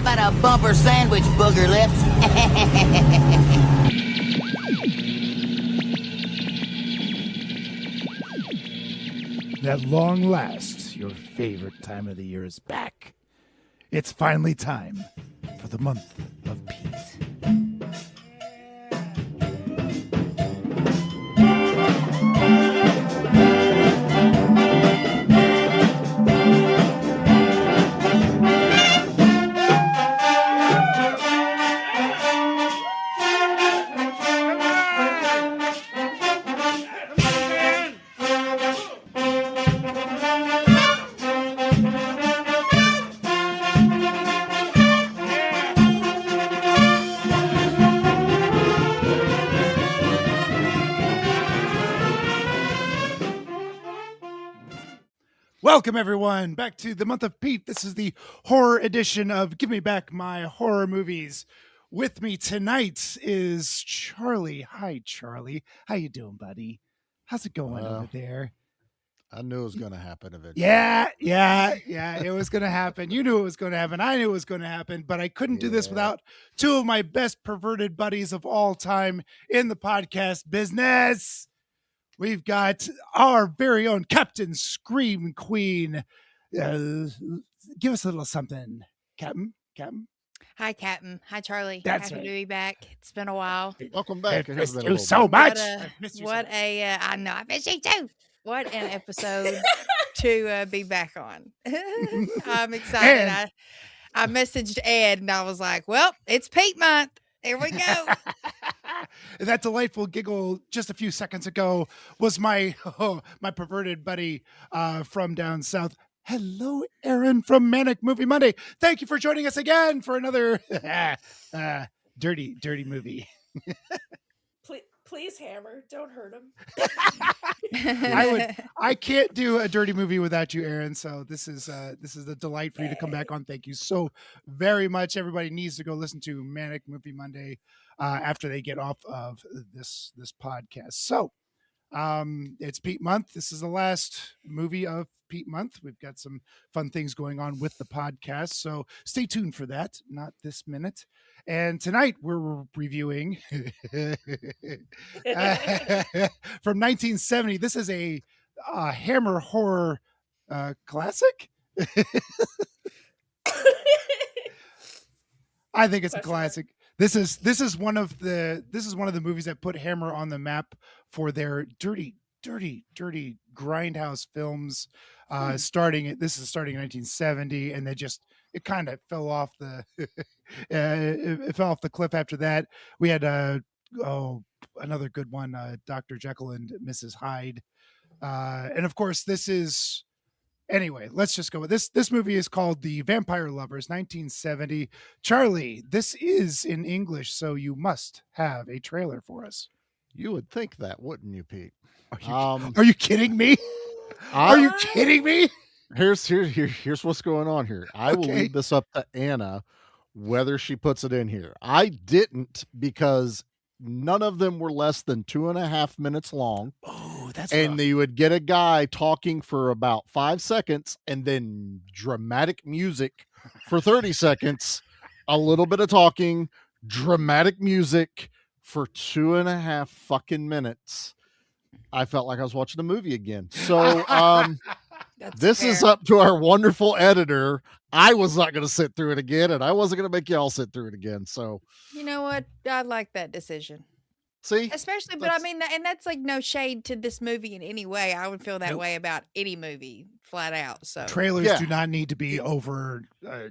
about a bumper sandwich, booger lips? At long last, your favorite time of the year is back. It's finally time for the month of Pete. Welcome, everyone, back to the month of Pete. This is the horror edition of Give Me Back My Horror Movies. With me tonight is Charlie. Hi, Charlie. How you doing, buddy? How's it going over there? I knew it was going to happen eventually. Yeah. It was going to happen. You knew it was going to happen. I knew it was going to happen, but I couldn't do this without two of my best perverted buddies of all time in the podcast business. We've got our very own Captain Scream Queen. Give us a little something, Captain. Hi, Captain. Hi, Charlie. That's Happy right. to be back. It's been a while. Welcome back. I It has missed been a you little so bit. much. I know. I miss you too. What an episode to be back on. I'm excited. And- I messaged Ed and I was like, well, it's Pete month. Here we go. That delightful giggle just a few seconds ago was my my perverted buddy from down south. Hello, Erin from Manic Movie Monday. Thank you for joining us again for another dirty movie. Please, Hammer, don't hurt him. I can't do a dirty movie without you, Erin. So this is a delight for you to come back on. Thank you so very much. Everybody needs to go listen to Manic Movie Monday after they get off of this podcast. So it's Pete month. This is the last movie of Pete month. We've got some fun things going on with the podcast, so stay tuned for that. Not this minute. And tonight we're reviewing from 1970. This is a Hammer horror classic. I think it's a classic. This is one of the movies that put Hammer on the map for their dirty grindhouse films. Starting in 1970, and it kind of fell off the it fell off the cliff after that. We had another good one, Dr. Jekyll and Mrs. Hyde, and of course this is. Anyway, let's just go with this. This movie is called The Vampire Lovers, 1970. Charlie, this is in English, so you must have a trailer for us. You would think that, wouldn't you, Pete? Are you kidding me? Are you kidding me? Here's what's going on here. I will leave this up to Anna, whether she puts it in here. I didn't, because none of them were less than 2.5 minutes long. Oh, that's and you would get a guy talking for about 5 seconds and then dramatic music for 30 seconds, a little bit of talking, dramatic music for 2.5 fucking minutes. I felt like I was watching a movie again. So this is up to our wonderful editor. I was not going to sit through it again, and I wasn't going to make y'all sit through it again. So You know what? I like that decision. see, Especially, but I mean, and that's like no shade to this movie in any way. I would feel that Nope. way about any movie, flat out. So trailers Yeah. do not need to be over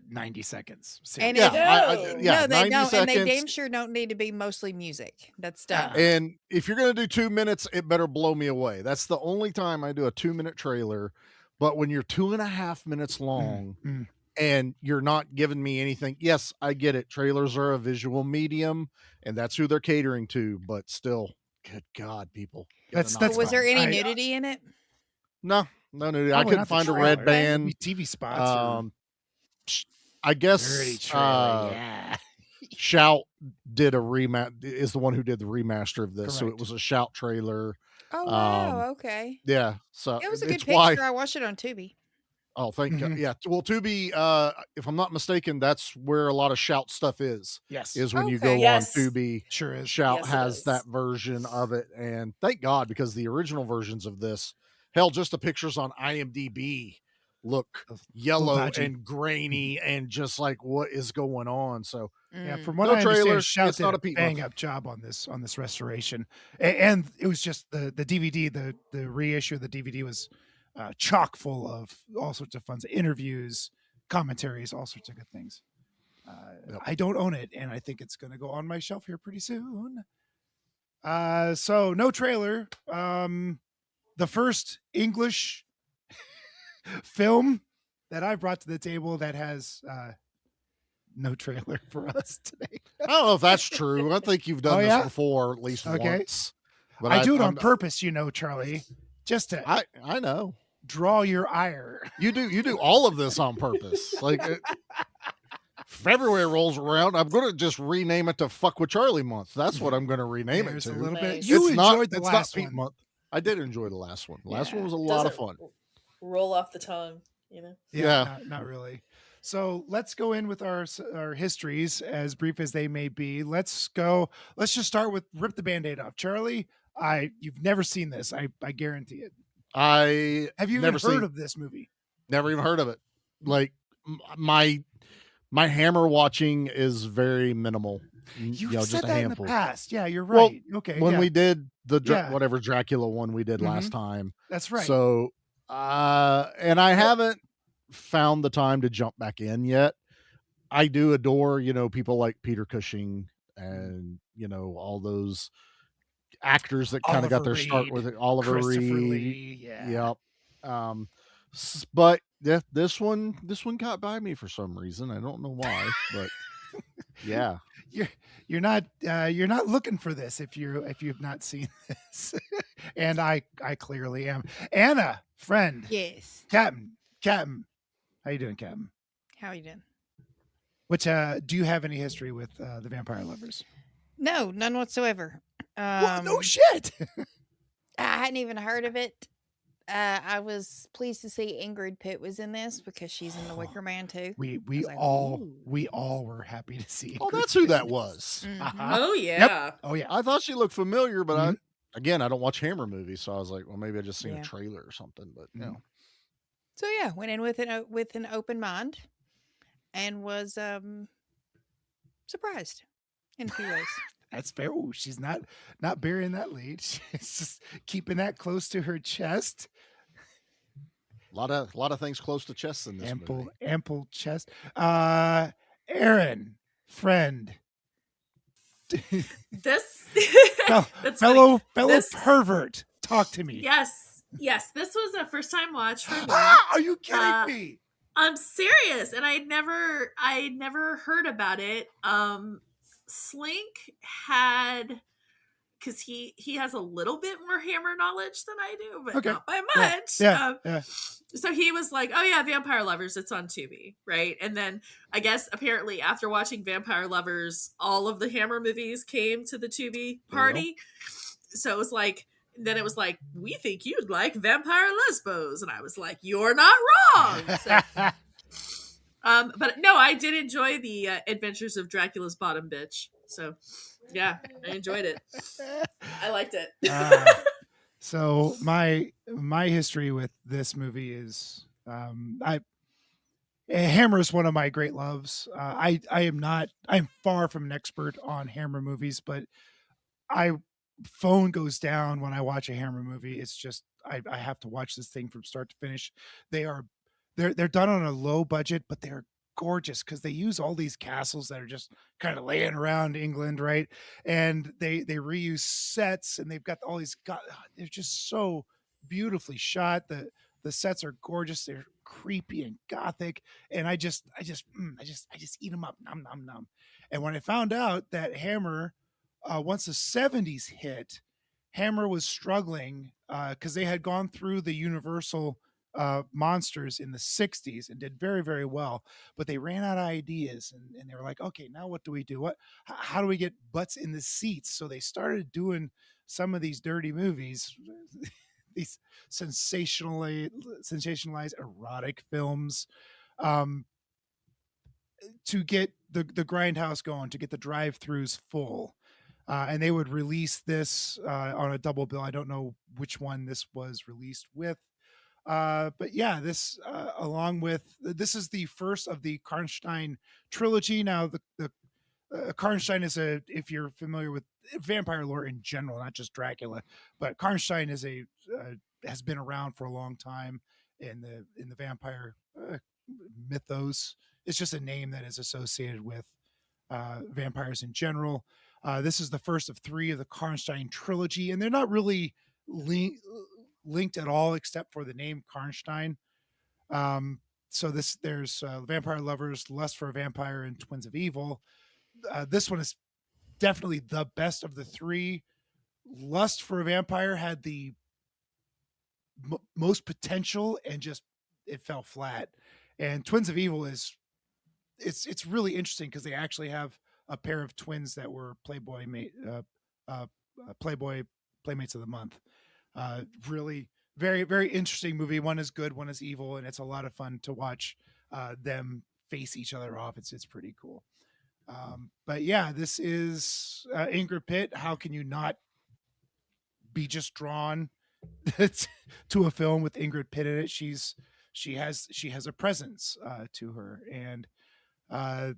90 seconds. And Seriously. no, they 90 don't, and they seconds. damn sure don't need to be mostly music. That's dumb. And if you're going to do 2 minutes, it better blow me away. That's the only time I do a 2-minute trailer. But when you're 2.5 minutes long and you're not giving me anything, yes, I get it. Trailers are a visual medium, and that's who they're catering to. But still, good God, people. That's was fine. there any I- nudity in it? No nudity. I Probably couldn't not the find a trailer. red band. Maybe TV spots. Or I guess dirty trailer. Yeah. Shout did is the one who did the remaster of this. So it Correct. was a Shout trailer. Oh wow, okay. Yeah. So It was a good it's picture. why I watched it on Tubi. Oh, thank God. Mhm. Yeah. Well, Tubi, if I'm not mistaken, that's where a lot of Shout stuff is Yes, when you Okay. go on Yes. Tubi. sure is. Shout Yes, it has is. that version of it. And thank God, because the original versions of this, hell, just the pictures on IMDb look A little yellow dodgy. and grainy and just like, what is going on? So Yeah, Mm. from what no I understand, trailers. Shout It's did not a a Pete bang month. up job on this restoration, and it was just the DVD, the reissue of the DVD was chock full of all sorts of fun interviews, commentaries, all sorts of good things. Yep. I don't own it, and I think it's going to go on my shelf here pretty soon. So no trailer. The first English film that I brought to the table that has no trailer for us today. I don't know if that's true. I think you've done Oh, this yeah? before at least Okay. once. But I do it on I'm- purpose, Charlie, just to I know. draw your ire. You do all of this on purpose. Like February rolls around, I'm going to just rename it to Fuck with Charlie month. That's what I'm going to rename There's it to. a little bit. Nice. You It's enjoyed the it's last Pete one. month. I did enjoy the last one. The last one Yeah. was a lot of Doesn't fun. roll off the tongue, you know? Yeah. Not really. So let's go in with our histories, as brief as they may be. Let's go. Let's just start with rip the Band-Aid off. Charlie, you've never seen this. I guarantee it. I Have you never even heard seen, of this movie? never even heard of it. Like my Hammer watching is very minimal. You've just said a that handful. in the past. Yeah, you're Well, right. Okay. When yeah, we did the Yeah. whatever Dracula one we did Mhm. last time. that's right. So and I haven't found the time to jump back in yet. I do adore, people like Peter Cushing and, all those actors that kind of got Oliver their start Reed, with it. Oliver Christopher Reed. Lee. Yeah. Yep. But this one got by me for some reason. I don't know why, but yeah. You're not looking for this if you've not seen this. And I clearly am. Anna, friend, Yes. Captain. How you doing, Captain? How are you doing? Which do you have any history with the Vampire Lovers? No, none whatsoever. Well, no shit. I hadn't even heard of it. I was pleased to see Ingrid Pitt was in this because she's in The Wicker Man too. we was like, all ooh. we all were happy to see. Oh, Ingrid that's who that Pitt. was. Mhm. Uh-huh. Oh, yeah. Oh yeah. I thought she looked familiar, but Mhm. I don't watch Hammer movies, so I was like, well, maybe I just seen Yeah. a trailer or something. But Mhm. So yeah, went in with an open mind, and was surprised in a few ways. That's fair. Ooh, she's not burying that lead. She's just keeping that close to her chest. a lot of things close to chests in this movie. Ample chest. Erin, friend, This Fel- That's fellow This- pervert, talk to me. Yes. This was a first time watch for me. Ah, are you kidding Uh, me? I'm serious, and I never heard about it. Slink had, because he has a little bit more Hammer knowledge than I do, but Okay. not by Yeah, much. yeah. So he was like, "Oh yeah, Vampire Lovers, it's on Tubi, right?" And then I guess apparently after watching Vampire Lovers, all of the Hammer movies came to the Tubi party. So it was like, then it was like, "We think you'd like Vampire Lesbos," and I was like, "You're not wrong." So, but no, I did enjoy the Adventures of Dracula's Bottom Bitch. So yeah, I enjoyed it. I liked it. So my history with this movie is Hammer is one of my great loves. I'm far from an expert on Hammer movies, but phone goes down when I watch a Hammer movie. It's just I have to watch this thing from start to finish. They're done on a low budget, but they're gorgeous because they use all these castles that are just kind of laying around England, right? And they reuse sets, and they've got all these. They're just so beautifully shot. The sets are gorgeous. They're creepy and gothic, and I just eat them up, nom nom nom. And when I found out that Hammer, once the 70s hit, Hammer was struggling because they had gone through the Universal monsters in the 60s and did very, very well, but they ran out of ideas, and they were like, okay, now what do we do? How do we get butts in the seats? So they started doing some of these dirty movies these sensationalized erotic films, um, to get the grindhouse going, to get the drive-throughs full. And they would release this on a double bill. I don't know which one this was released with. But yeah, this along with this is the first of the Karnstein trilogy. Now, the Karnstein is if you're familiar with vampire lore in general, not just Dracula, but Karnstein is has been around for a long time in the vampire mythos. It's just a name that is associated with vampires in general. This is the first of 3 of the Karnstein trilogy, and they're not really linked at all, except for the name Karnstein. So there's Vampire Lovers, Lust for a Vampire, and Twins of Evil. This one is definitely the best of the 3. Lust for a Vampire had the most potential, and just it fell flat. And Twins of Evil it's really interesting because they actually have a pair of twins that were Playboy Playmates of the Month. Really very, very interesting movie. One is good, one is evil, and it's a lot of fun to watch them face each other off. It's pretty cool. But yeah, this is Ingrid Pitt. How can you not be just drawn to a film with Ingrid Pitt in it? She has a presence to her, and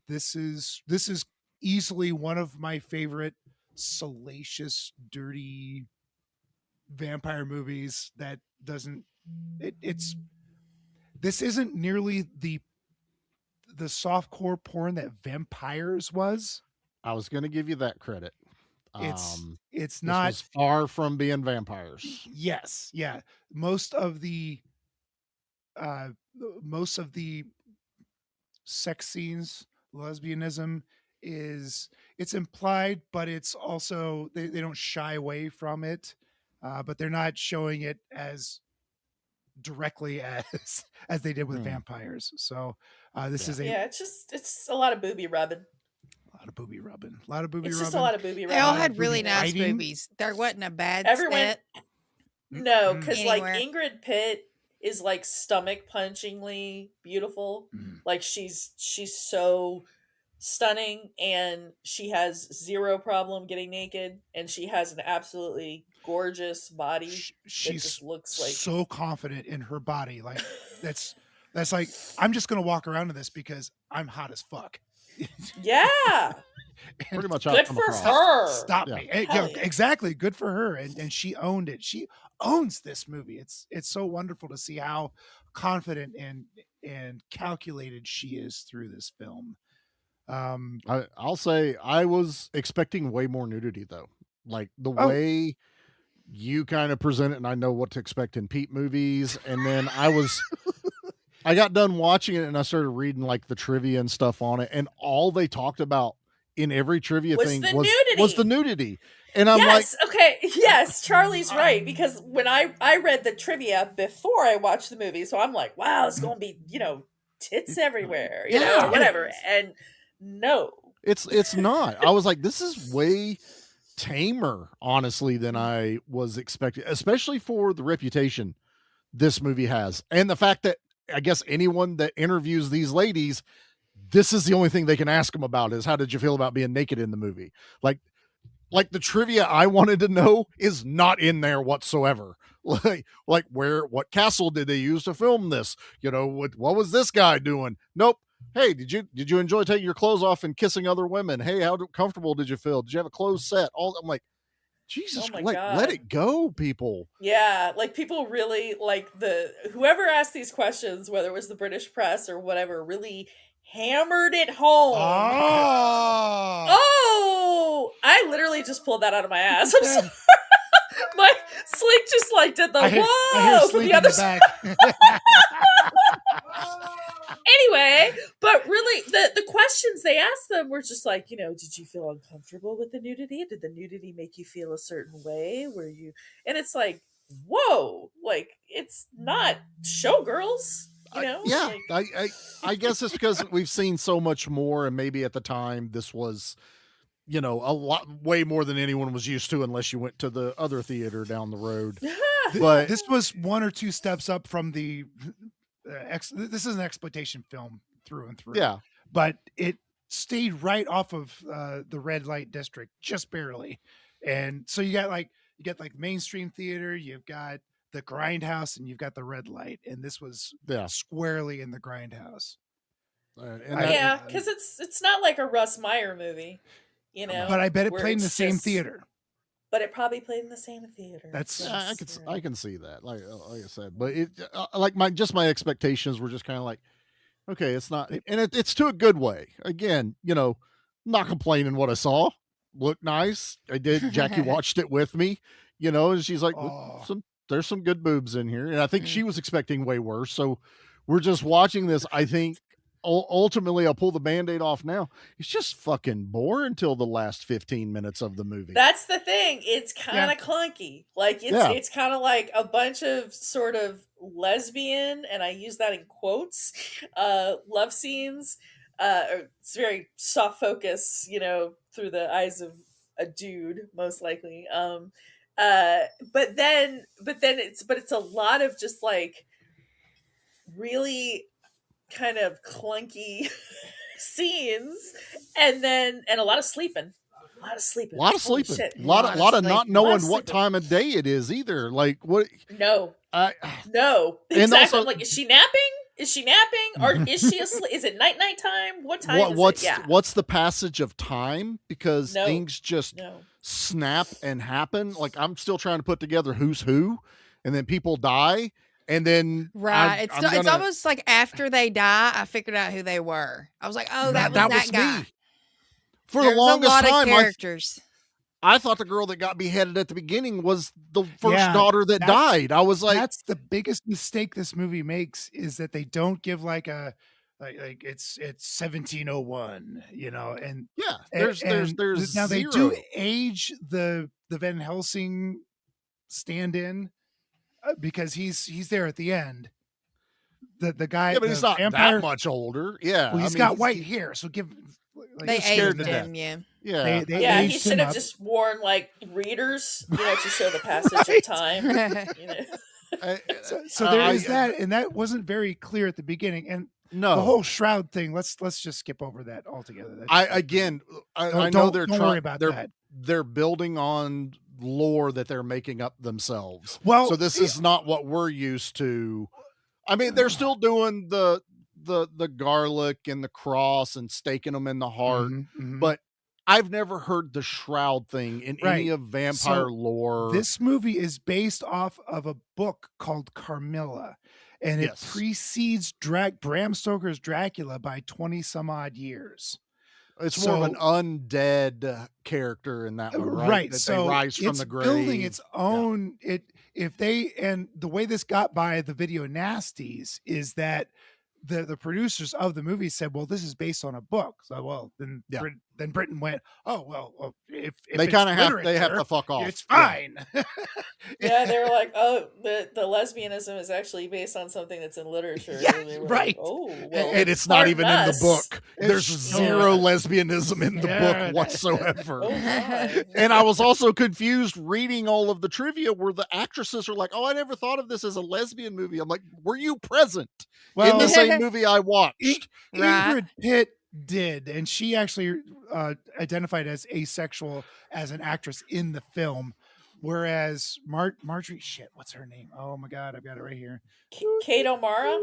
this is easily one of my favorite salacious, dirty vampire movies that doesn't this isn't nearly the softcore porn that Vampires was. I was going to give you that credit. It's This not was far from being Vampires. Yes, yeah. Most of the sex scenes, lesbianism it's implied, but it's also they don't shy away from it, but they're not showing it as directly as they did with vampires. So this is it's a lot of booby rubbing. a lot of booby rubbing. A lot of booby It's rubbing. just a lot of booby rubbing. They all had really booby nice biting. boobies. There wasn't a bad Everyone- set. No, because like Anywhere. Ingrid Pitt is like stomach punchingly beautiful. Mhm. Like she's so stunning, and she has zero problem getting naked, and she has an absolutely gorgeous body that She's just looks like so confident in her body. Like that's like, I'm just gonna walk around in this because I'm hot as fuck. yeah. Pretty much how it Good come for across. her. Stop Yeah. me. Hell yeah. Exactly. Good for her. And she owned it. She owns this movie. It's so wonderful to see how confident and calculated she is through this film. I'll say I was expecting way more nudity though. Like the Oh. way you kind of present it, and I know what to expect in Pete movies. And then I got done watching it and I started reading like the trivia and stuff on it, and all they talked about in every trivia Was thing the was the nudity. And I'm yes, okay, yes, Charlie's right, because when I read the trivia before I watched the movie, so I'm like, wow, it's gonna be, tits everywhere, Yeah. or whatever. And no. it's not. I was like, this is way tamer, honestly, than I was expecting, especially for the reputation this movie has. And the fact that I guess anyone that interviews these ladies, this is the only thing they can ask them about is, how did you feel about being naked in the movie? Like the trivia I wanted to know is not in there whatsoever. Like what castle did they use to film this? What was this guy doing? Nope. Hey, did you enjoy taking your clothes off and kissing other women? Hey, how comfortable did you feel? Did you have a clothes set? I'm like, Jesus, Oh my like, God. let it go, people. Yeah, like people really like whoever asked these questions, whether it was the British press or whatever, really hammered it home. Oh, I literally just pulled that out of my ass. I'm sorry. My Slink just like did the I hear whoa from sleep the in other the side. back. Anyway, but really the questions they asked them were just like, did you feel uncomfortable with the nudity? Did the nudity make you feel a certain way? Were you, and it's like, whoa, like it's not showgirls, Yeah, Like, I guess it's because we've seen so much more, and maybe at the time this was, a lot way more than anyone was used to, unless you went to the other theater down the road. But This was one or two steps up from the this is an exploitation film through and through. yeah, But it stayed right off of the red light district, just barely. And so you get like mainstream theater, you've got the grindhouse, and you've got the red light. And this was yeah. squarely in the grindhouse. And I- Yeah, because it's not like a Russ Meyer movie, you know. But I bet it where played in the it's same just- theater. But it probably played in the same theater. That's- yeah, Yes, I can see that. Like I said, but it like my expectations were just kind of like, okay, it's not, and it's to a good way. Again, not complaining what I saw. Looked nice. I did. Jackie watched it with me, and she's like, Oh. there's some good boobs in here, and I think she Mm. was expecting way worse. So we're just watching this. I think ultimately, I'll pull the Band-Aid off now. It's just fucking boring until the last 15 minutes of the movie. That's the thing. It's kind of clunky. Like it's kind of like a bunch of sort of lesbian, and I use that in quotes, love scenes. It's very soft focus, through the eyes of a dude, most likely. But then it's a lot of just like really kind of clunky scenes, and a lot of sleeping. A lot of sleeping. A lot of Holy sleeping. shit. A lot of not sleeping. knowing Lot of what sleeping. time of day it is either. Like what? No. No. And Exactly. also- I'm like, is she napping? Is she napping? Or is she asleep? Is it night time? What time is what's it? Yeah. what's the passage of time? Because No. things just No. snap and happen. Like I'm still trying to put together who's who, and then people die, and then Right. It's I'm gonna- almost like after they die, I figured out who they were. I was like, oh, that was that guy. me. For There the was longest a lot time, of characters. I thought the girl that got beheaded at the beginning was the first Yeah, daughter that that's- died. I was like, that's the biggest mistake this movie makes, is that they don't give like a like it's 1701, and yeah, and- there's now zero. they do age the Van Helsing stand-in because he's there at the end. The guy, Yeah, but the he's not vampire, that much older. Yeah, well, he's got white hair, so give. Like, They he's scared aged to him, yeah. Yeah, They Yeah, he aged should him have up. just worn like readers, to show the passage Right. of time. So there is that, and that wasn't very clear at the beginning. And no, the whole shroud thing. Let's just skip over that altogether. I know they're don't worry about that. They're building on lore that they're making up themselves. Well, So this is not what we're used to. I mean, they're still doing the garlic and the cross and staking them in the heart, but I've never heard the shroud thing in any Right. of vampire So lore. this movie is based off of a book called Carmilla, and it Yes. precedes Bram Stoker's Dracula by 20 some odd years. It's more of an so- undead character in that one, right? Right. That So they rise from it's the grave. building its own. And the way this got by the video nasties is that the producers of the movie said, well, this is based on a book. So, well, then Yeah. then Britain went, oh, well, if They it's kind of have to literature, fuck off. it's Yeah. fine. Yeah, they were like, oh, the lesbianism is actually based on something that's in literature. Yeah, And they were right. Like, oh, well, And it's not even in the us. book. There's It's zero so- lesbianism in the Yeah. book whatsoever. Oh, my. And I was also confused reading all of the trivia where the actresses are like, oh, I never thought of this as a lesbian movie. I'm like, were you present in the same movie I watched? Right. Ingrid Pitt did, and she actually identified as asexual as an actress in the film, whereas Marjorie, what's her name? Oh my God, I've got it right here. Kate O'Mara?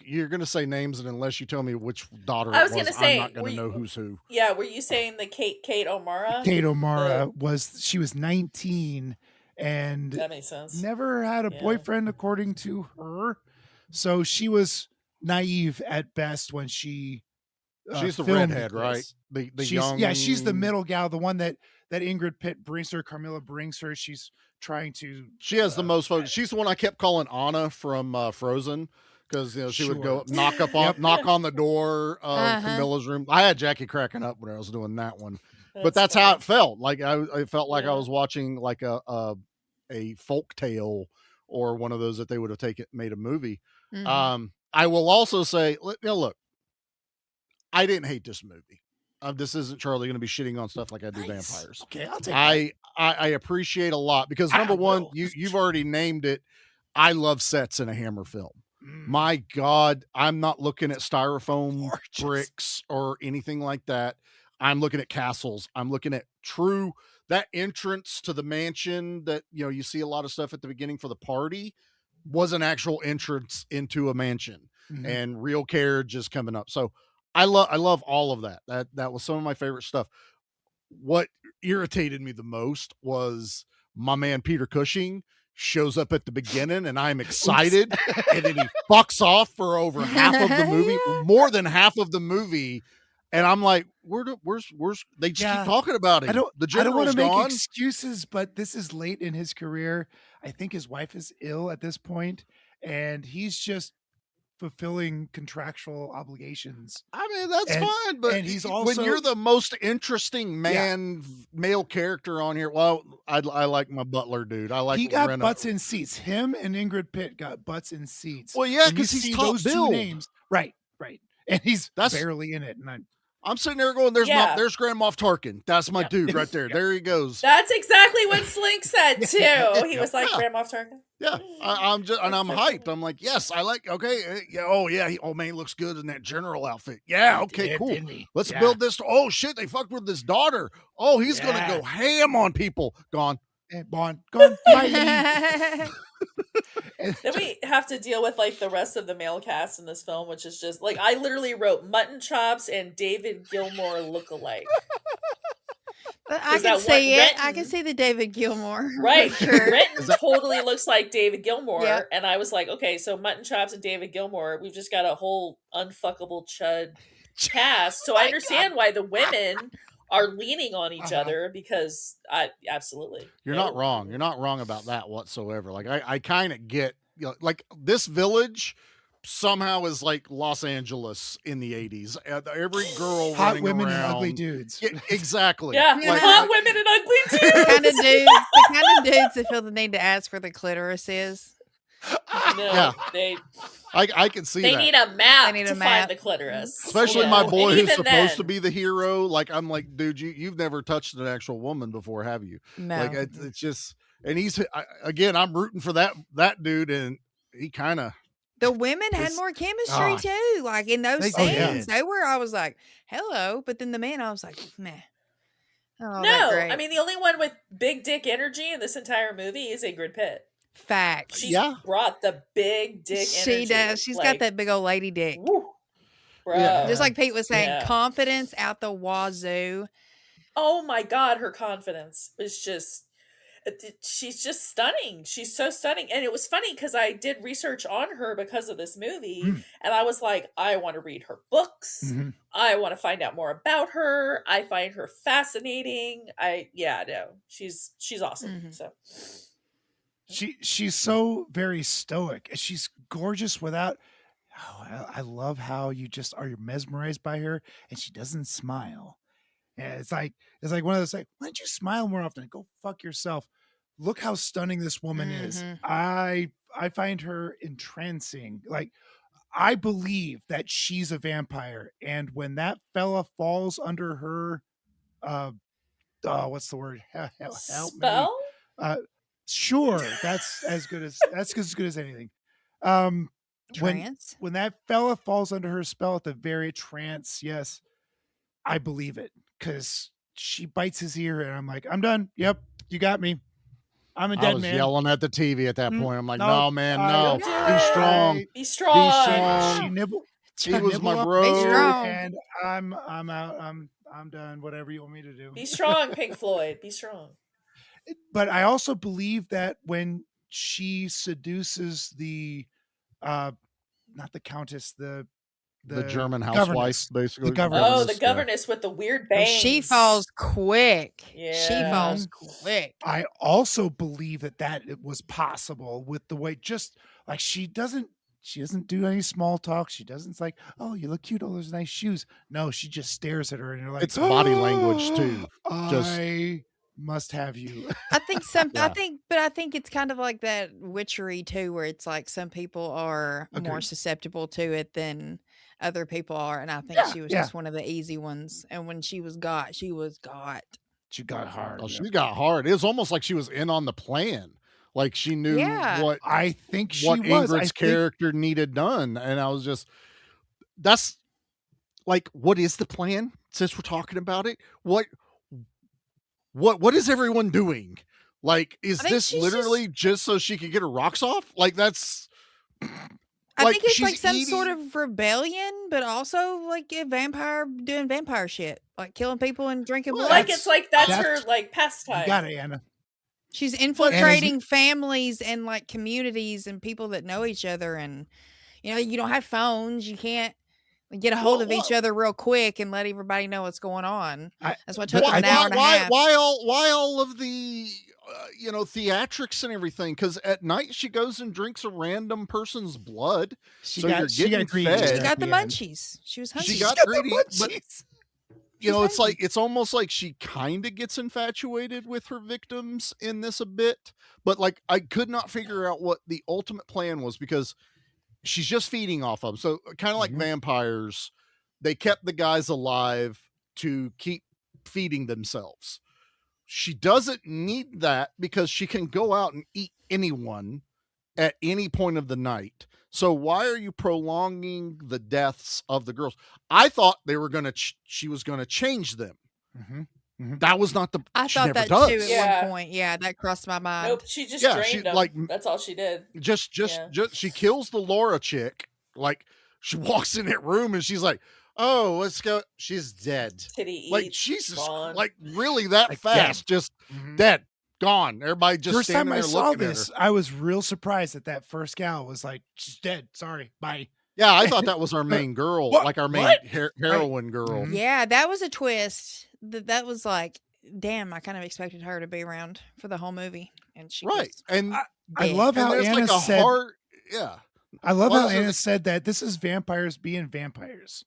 You're going to say names, and unless you tell me which daughter I it was was, gonna say, I'm not going were to you- know who's who. Yeah, were you saying the Kate O'Mara? Kate O'Mara was 19 and That makes sense. never had a Yeah. boyfriend, according to her. So she was naive at best when she. She's the filmed redhead, this. right? The she's, young. Yeah, she's the middle gal, the one that Ingrid Pitt brings her, Carmilla brings her. She's trying to. She has the most focus. She's the one I kept calling Anna from Frozen, because she would go Sure. knock on the door of Uh-huh. Camilla's room. I had Jackie cracking up when I was doing that one, but that's funny. how it felt. Like I felt like I Yeah. was watching like a folk tale or one of those that they would have made a movie. Mhm. I will also say, look, I didn't hate this movie. this isn't Charlie going to be shitting on stuff like I do vampires. Okay, I'll take that. I appreciate a lot because number one, you've already named it. I love sets in a Hammer film. My God, I'm not looking at styrofoam bricks or anything like that. I'm looking at castles. I'm looking at that entrance to the mansion that, you see a lot of stuff at the beginning for the party was an actual entrance into a mansion and real carriages coming up. So I love all of that. That was some of my favorite stuff. What irritated me the most was my man Peter Cushing shows up at the beginning and I'm excited and then he fucks off for over half of the movie, more than half of the movie. And I'm like, where's they just keep talking about it. I don't want to gone. make excuses, but this is late in his career. I think his wife is ill at this point, and he's just fulfilling contractual obligations. I mean, that's fine, but he's also, when you're the most interesting male character on here, well, I like my butler dude. I like he got Rena. butts in seats. Him and Ingrid Pitt got butts in seats. Well, yeah, When you because he's see top those two billed. names, right, and he's barely in it. And I'm sitting there going, there's Grand Moff Tarkin. That's my dude right there. There he goes. That's exactly what Slink said too. He was like, Grand Moff Tarkin. Yeah, I'm hyped. I'm like, yes, I like. Okay, yeah. Oh man, he looks good in that general outfit. Yeah, okay, cool. Let's build this. Oh shit, they fucked with his daughter. Oh, he's gonna go ham on people. Gone. Gone. Then we have to deal with like the rest of the male cast in this film, which is just like I literally wrote mutton chops and David Gilmour look-alike. But I can see it. I can see the David Gilmour. Right. Sure. Renton totally looks like David Gilmour. Yep. And I was like, okay, so mutton chops and David Gilmour, we've just got a whole unfuckable chud cast. So I understand why the women are leaning on each other because absolutely. You're not wrong. You're not wrong about that whatsoever. Like I kind of get, like this village somehow is like Los Angeles in the 80s. Every girl hot running women around. and ugly dudes. Yeah, exactly. Yeah, Like, hot women and ugly dudes. The kind of dudes that feel the need to ask where the clitoris is. No, I can see they that. need a map They need to a map. find the clitoris. Especially my boy And who's even supposed to then- be the hero. Like, I'm like, dude, you've never touched an actual woman before, have you? No. Like, it's just, and I'm rooting for that dude, and he kind of. The women had more chemistry too. Like in those scenes, they were. I was like, "Hello," but then the men, I was like, "Meh." Oh, no, I mean the only one with big dick energy in this entire movie is Ingrid Pitt. Fact. She brought the big dick energy. She does. She's got that big old lady dick. Woo, Just like Pete was saying, confidence out the wazoo. Oh my God, her confidence was just. She's just stunning. She's so stunning. And it was funny because I did research on her because of this movie. And I was like, I want to read her books. I want to find out more about her. I find her fascinating. She's awesome. So she's so very stoic. She's gorgeous without. Oh, I love how you just are mesmerized by her, and she doesn't smile. Yeah, it's like one of those like, why don't you smile more often? Go fuck yourself. Look how stunning this woman is. I find her entrancing. Like, I believe that she's a vampire, and when that fella falls under her, what's the word? Help spell? Me. Sure, that's as good as anything. Trance? When that fella falls under her spell at the very trance, yes, I believe it. Because she bites his ear, and I'm like, I'm done. Yep, you got me. I'm a dead man. I was yelling at the TV at that point. I'm like, no, man, no. Be strong. Be strong. She nibbled. He was my bro. Be strong. And I'm out. I'm done. Whatever you want me to do. Be strong, Pink Floyd. Be strong. But I also believe that when she seduces the, not the Countess, the German housewife, basically. The governess. Oh, the governess with the weird bangs. She falls quick. Yeah. She falls quick. I also believe that it was possible with the way, just like she doesn't do any small talk. She doesn't like, oh, you look cute. Oh, those nice shoes. No, she just stares at her and you're like, it's body language too. I must have you. I think I think it's kind of like that witchery too, where it's like some people are more susceptible to it than other people are, and I think she was just one of the easy ones. And when she was got, she was got. She got hard. Oh, she got hard. It was almost like she was in on the plan. Like she knew what I think she what was. Ingrid's character needed done, and I was just that's like, what is the plan? Since we're talking about it, what is everyone doing? Like, is this literally just so she could get her rocks off? Like, that's. I think it's like some sort of rebellion, but also like a vampire doing vampire shit, like killing people and drinking blood. Like it's like that's her like pastime. You got it, Anna. She's infiltrating families and like communities and people that know each other, and you don't have phones, you can't get a hold of each other real quick and let everybody know what's going on. That's what took an hour and a half. Why all of the theatrics and everything? Because at night she goes and drinks a random person's blood. She got greedy. She got the munchies. She was hungry. She got greedy. But, it's almost like she kind of gets infatuated with her victims in this a bit. But like, I could not figure out what the ultimate plan was, because she's just feeding off of them. So kind of like vampires, they kept the guys alive to keep feeding themselves. She doesn't need that because she can go out and eat anyone at any point of the night. So why are you prolonging the deaths of the girls? I thought they were going to, she was going to change them. That was not the. I thought that too at one point. Yeah, that crossed my mind. Nope, she just drained them. Like, that's all she did. Just she kills the Laura chick. Like, she walks in that room and she's like, "Oh, let's go." She's dead. Titty like eats, Jesus, gone. like really that fast? Just dead, gone. Everybody just first time I saw this, I was real surprised that first gal was like, "She's dead. Sorry, bye." Yeah, I thought that was our main girl, like our main heroine girl. Yeah, that was a twist. That was like, damn, I kind of expected her to be around for the whole movie, and she was and I love how Anna said, I love how Anna said that this is vampires being vampires.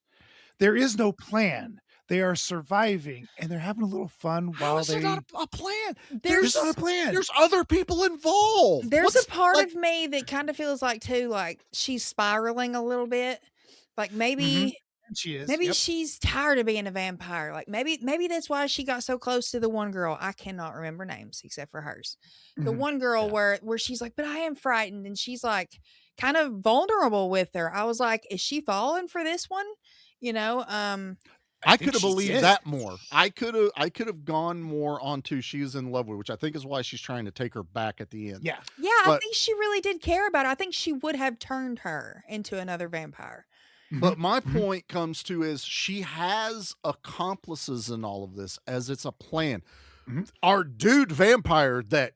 There is no plan. They are surviving, and they're having a little fun while they. Not a plan. There's not a plan. There's other people involved. There's a part of me that kind of feels like too, like she's spiraling a little bit. Like maybe she is. Maybe she's tired of being a vampire. Like maybe that's why she got so close to the one girl. I cannot remember names except for hers. The one girl where she's like, but I am frightened, and she's like kind of vulnerable with her. I was like, is she falling for this one? I could have believed that more. I could have gone more onto she's in love with, which I think is why she's trying to take her back at the end. Yeah, I think she really did care about it. I think she would have turned her into another vampire. But my point comes to is she has accomplices in all of this, as it's a plan. Our dude vampire that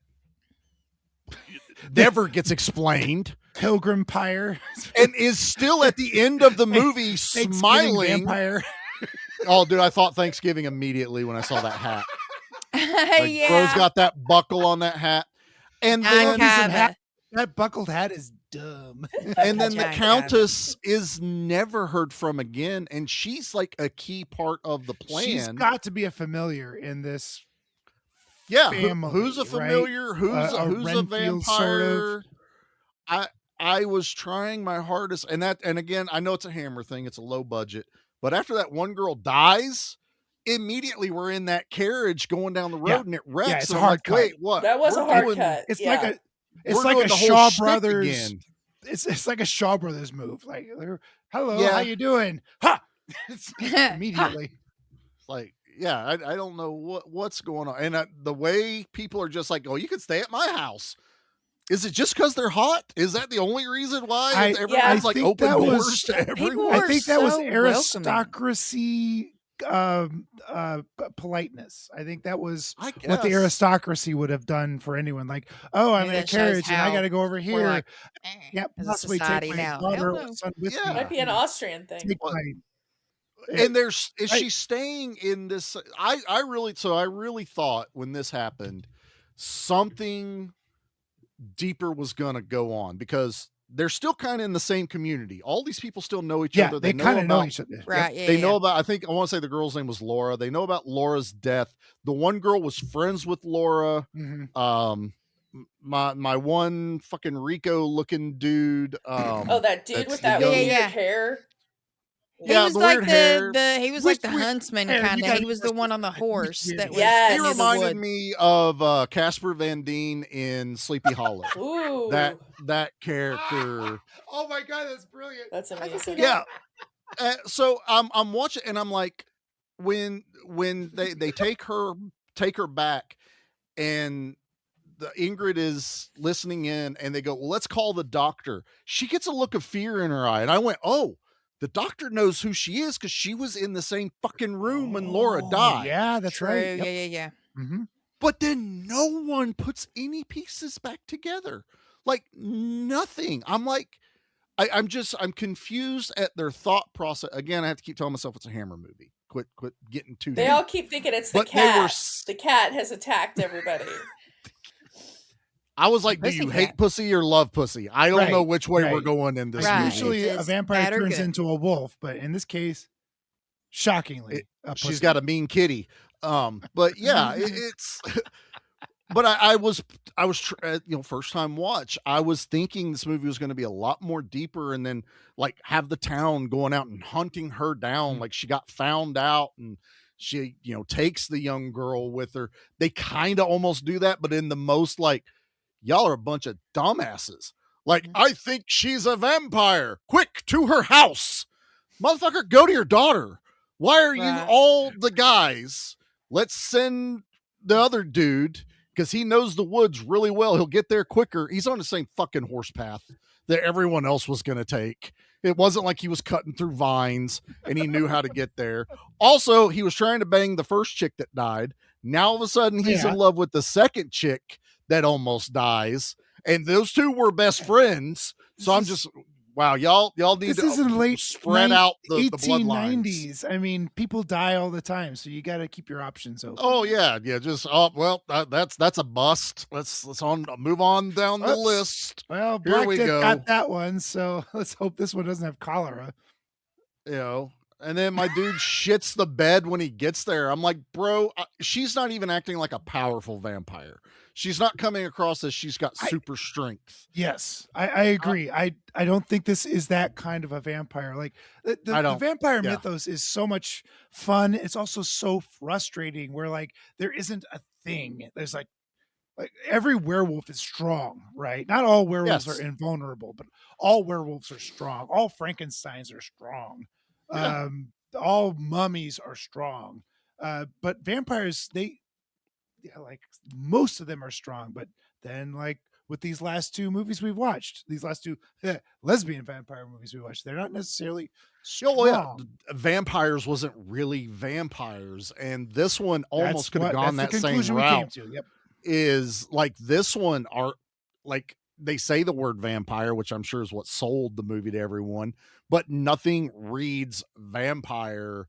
never gets explained, Pilgrim Pyre, and is still at the end of the movie smiling. Vampire. Oh, dude, I thought Thanksgiving immediately when I saw that hat. Yeah, Bro's got that buckle on that hat, and then that buckled hat is dumb. And then the Countess is never heard from again, and she's like a key part of the plan. She's got to be a familiar in this. Yeah, family, who's a familiar? Right? Who's a vampire? Sort of. I was trying my hardest, and again, I know it's a Hammer thing; it's a low budget. But after that one girl dies, immediately we're in that carriage going down the road, and it wrecks. Yeah, it's a hard cut. Wait, what? That was a hard cut. It's like a Shaw Brothers. It's like a Shaw Brothers move. Like, hello, how you doing? Ha! It's immediately. Like, yeah, I don't know what's going on, and the way people are just like, oh, you could stay at my house. Is it just because they're hot? Is that the only reason why everyone's like open doors to everyone? I think that was aristocracy politeness. I think that was what the aristocracy would have done for anyone. Like, oh, I'm in a carriage and I got to go over here. Like, possibly take my daughter or son with me. It might be an Austrian thing. And is she staying in this? I really thought when this happened, something deeper was gonna go on, because they're still kind of in the same community. All these people still know each other. They kind of know each other. Right. They know about, I think I want to say the girl's name was Laura. They know about Laura's death. The one girl was friends with Laura. My one fucking Rico looking dude. That dude with that weird hair. He Yeah, was the like weird hair. he was like the Which huntsman hair? You kind of. gotta He was give the us one this on the guy. Which horse weird that hair? was Yes. He into the reminded wood. me of Casper Van Dien in Sleepy Hollow. Ooh, That character. Oh my god, that's brilliant. that's I haven't seen amazing. that. Yeah. So I'm watching and I'm like, when they take her back and the Ingrid is listening in and they go, well, let's call the doctor. She gets a look of fear in her eye. And I went, oh, the doctor knows who she is because she was in the same fucking room when Laura Oh, died. yeah, that's True. right. Yep. Yeah. Mm-hmm. But then no one puts any pieces back together. Like nothing. I'm like, I'm confused at their thought process. Again, I have to keep telling myself it's a Hammer movie. Quit getting too They deep. all keep thinking it's the But they were cat. The cat has attacked everybody. I was like, do Pussy you cat. hate pussy or love pussy? I don't know Right, which way we're right. going in this Right. movie. Usually a It's vampire bad or turns good. into a wolf, but in this case, shockingly, a She's pussy. got a mean kitty. But yeah, it's. But I was first time watch. I was thinking this movie was going to be a lot more deeper, and then like have the town going out and hunting her down. Like she got found out, and she takes the young girl with her. They kind of almost do that, but in the most like, y'all are a bunch of dumbasses. Like I think she's a vampire. Quick to her house, motherfucker. Go to your daughter. Why are you Right. all the guys? Let's send the other dude because he knows the woods really well. He'll get there quicker. He's on the same fucking horse path that everyone else was going to take. It wasn't like he was cutting through vines and he knew how to get there. Also, he was trying to bang the first chick that died. Now all of a sudden he's in love with the second chick that almost dies. And those two were best friends. So I'm just, wow, y'all need This to is in late spread out the bloodlines. 1890s. I mean, people die all the time, so you got to keep your options open. Oh yeah. Just that's a bust. Let's move on down the Oops. list. Well, Here Black we Dick go. got that one, so let's hope this one doesn't have cholera. And then my dude shits the bed when he gets there. I'm like, bro, she's not even acting like a powerful vampire. She's not coming across as she's got super strength. Yes, I agree. I don't think this is that kind of a vampire. Like the vampire mythos is so much fun. It's also so frustrating where like there isn't a thing. There's like every werewolf is strong, right? Not all werewolves are invulnerable, but all werewolves are strong. All Frankensteins are strong. Yeah. All mummies are strong. But vampires, like most of them are strong, but then like with these last two movies we've watched, these last two lesbian vampire movies we watched, they're not necessarily strong. Vampires wasn't really vampires, and this one almost could have gone that same conclusion we route. came to. Yep. Is like this one are like they say the word vampire, which I'm sure is what sold the movie to everyone, but nothing reads vampire.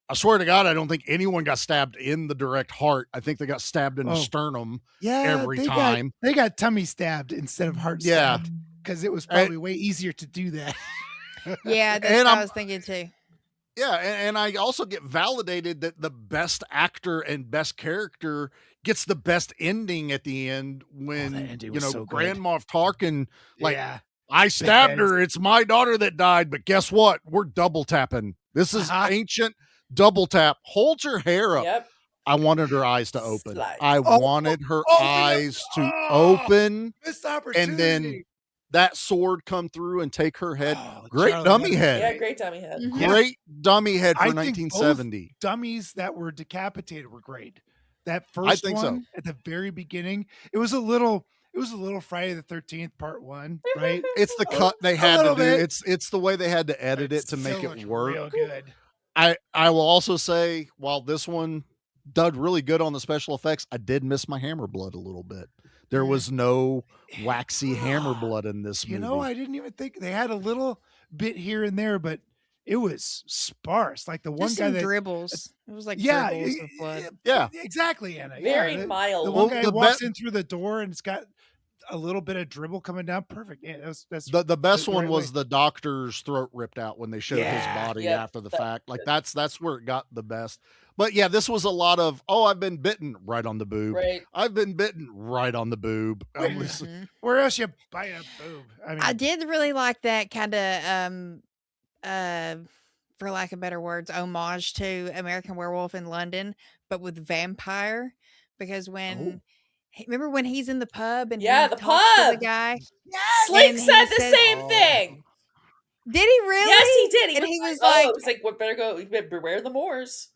I swear to God, I don't think anyone got stabbed in the direct heart. I think they got stabbed in the sternum every time. They got tummy stabbed instead of heart stabbed because it was probably way easier to do that. Yeah, that's what I was thinking too. Yeah, and I also get validated that the best actor and best character gets the best ending at the end when Grand Moff Tarkin I stabbed her. It's my daughter that died, but guess what? We're double tapping. This is ancient double tap. Holds her hair up. Yep. I wanted her eyes to open. Slide. I wanted her eyes to open, Missed opportunity. and then that sword come through and take her head. Great Charlie dummy Hunnam. head. Yeah, great dummy head. Great dummy head for I think 1970. Dummies that were decapitated were great. That first think one so. at the very beginning, it was a little Friday the 13th part 1, right? It's the cut they had to little do. bit. It's the way they had to edit it to make Still it looked work. real good. I will also say, while this one did really good on the special effects, I did miss my hammer blood a little bit. There was no waxy hammer blood in this movie. I didn't even think they had a little bit here and there, but it was sparse. Like the one Just guy some that dribbles. It was like dribbles of blood. Yeah, exactly, Anna. Very the, mild. The one Well, guy the walks be- in through the door and it's got a little bit of dribble coming down. Perfect. Yeah, that's the best the one right was way. the doctor's throat ripped out when they showed his body Yep. after the fact. Like that's where it got the best. But yeah, this was a lot of I've been bitten right on the boob. Right. I've been bitten right on the boob. Where else you bite a boob? I mean, I did really like that kind of for lack of better words, homage to American Werewolf in London, but with vampire. Because when remember when he's in the pub and Yeah, he the talks to the pub. guy, Slink and said he the says, same thing. did he really? Yes, he did. And was he was like, like, "Oh, it's like, what better go? Beware the Moors."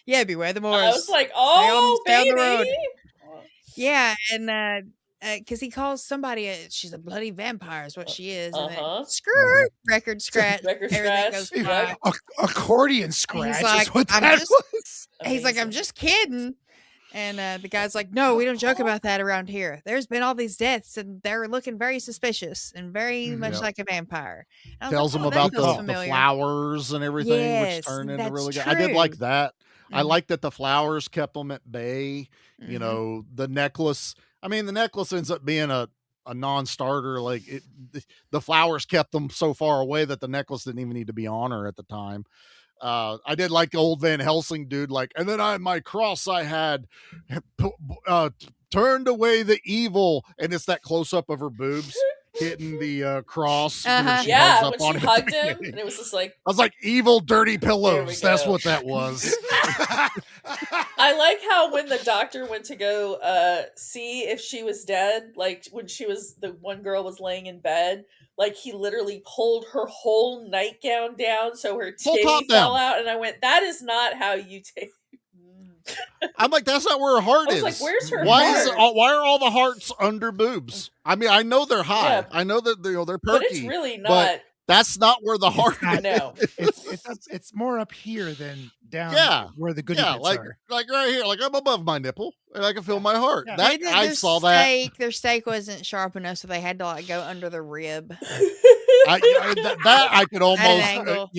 yeah, beware the I was Moors. like, Stay "Oh, on the baby." road. Yeah, and because he calls somebody she's a bloody vampire is what she is, and then screw record scratch, Record everything scratch. goes fly. Yep. Accordion scratch He's like, is what I'm that just- was. He's like, I'm just kidding. And the guy's like, no, we don't joke about that around here. There's been all these deaths, and they're looking very suspicious and very much Yep. like a vampire. And I was Tells like, them oh, that about feels the familiar. flowers and everything, Yes, which turn into that's really good. I did like true. that. I Mhm. like that the flowers kept them at bay. You Mhm. know, the necklace. I mean, the necklace ends up being a non-starter. Like the flowers kept them so far away that the necklace didn't even need to be on her at the time. I did like the old Van Helsing dude, like, and then my cross I had turned away the evil, and it's that close up of her boobs hitting the cross. When she Yeah, hugs up when on she it at the hugged him, beginning. and it was just like, I was like, evil, dirty There we pillows. That's go. what that was. I like how when the doctor went to go see if she was dead, like when the one girl was laying in bed, like he literally pulled her whole nightgown down so her Full titty top fell down. out, and I went, that is not how you take. I'm like, that's not where her heart I was is. like, where's her why heart? why are all the hearts under boobs? I mean, I know they're high. Yeah. I know that they're perky. But it's really not. But that's not where the heart not. is. No. It's more up here than down Yeah. where the goodie bits like are. right here, like I'm above my nipple and I can feel my heart. Yeah. That Maybe I their saw that. Their steak wasn't sharp enough, so they had to like go under the rib. That I could almost angle.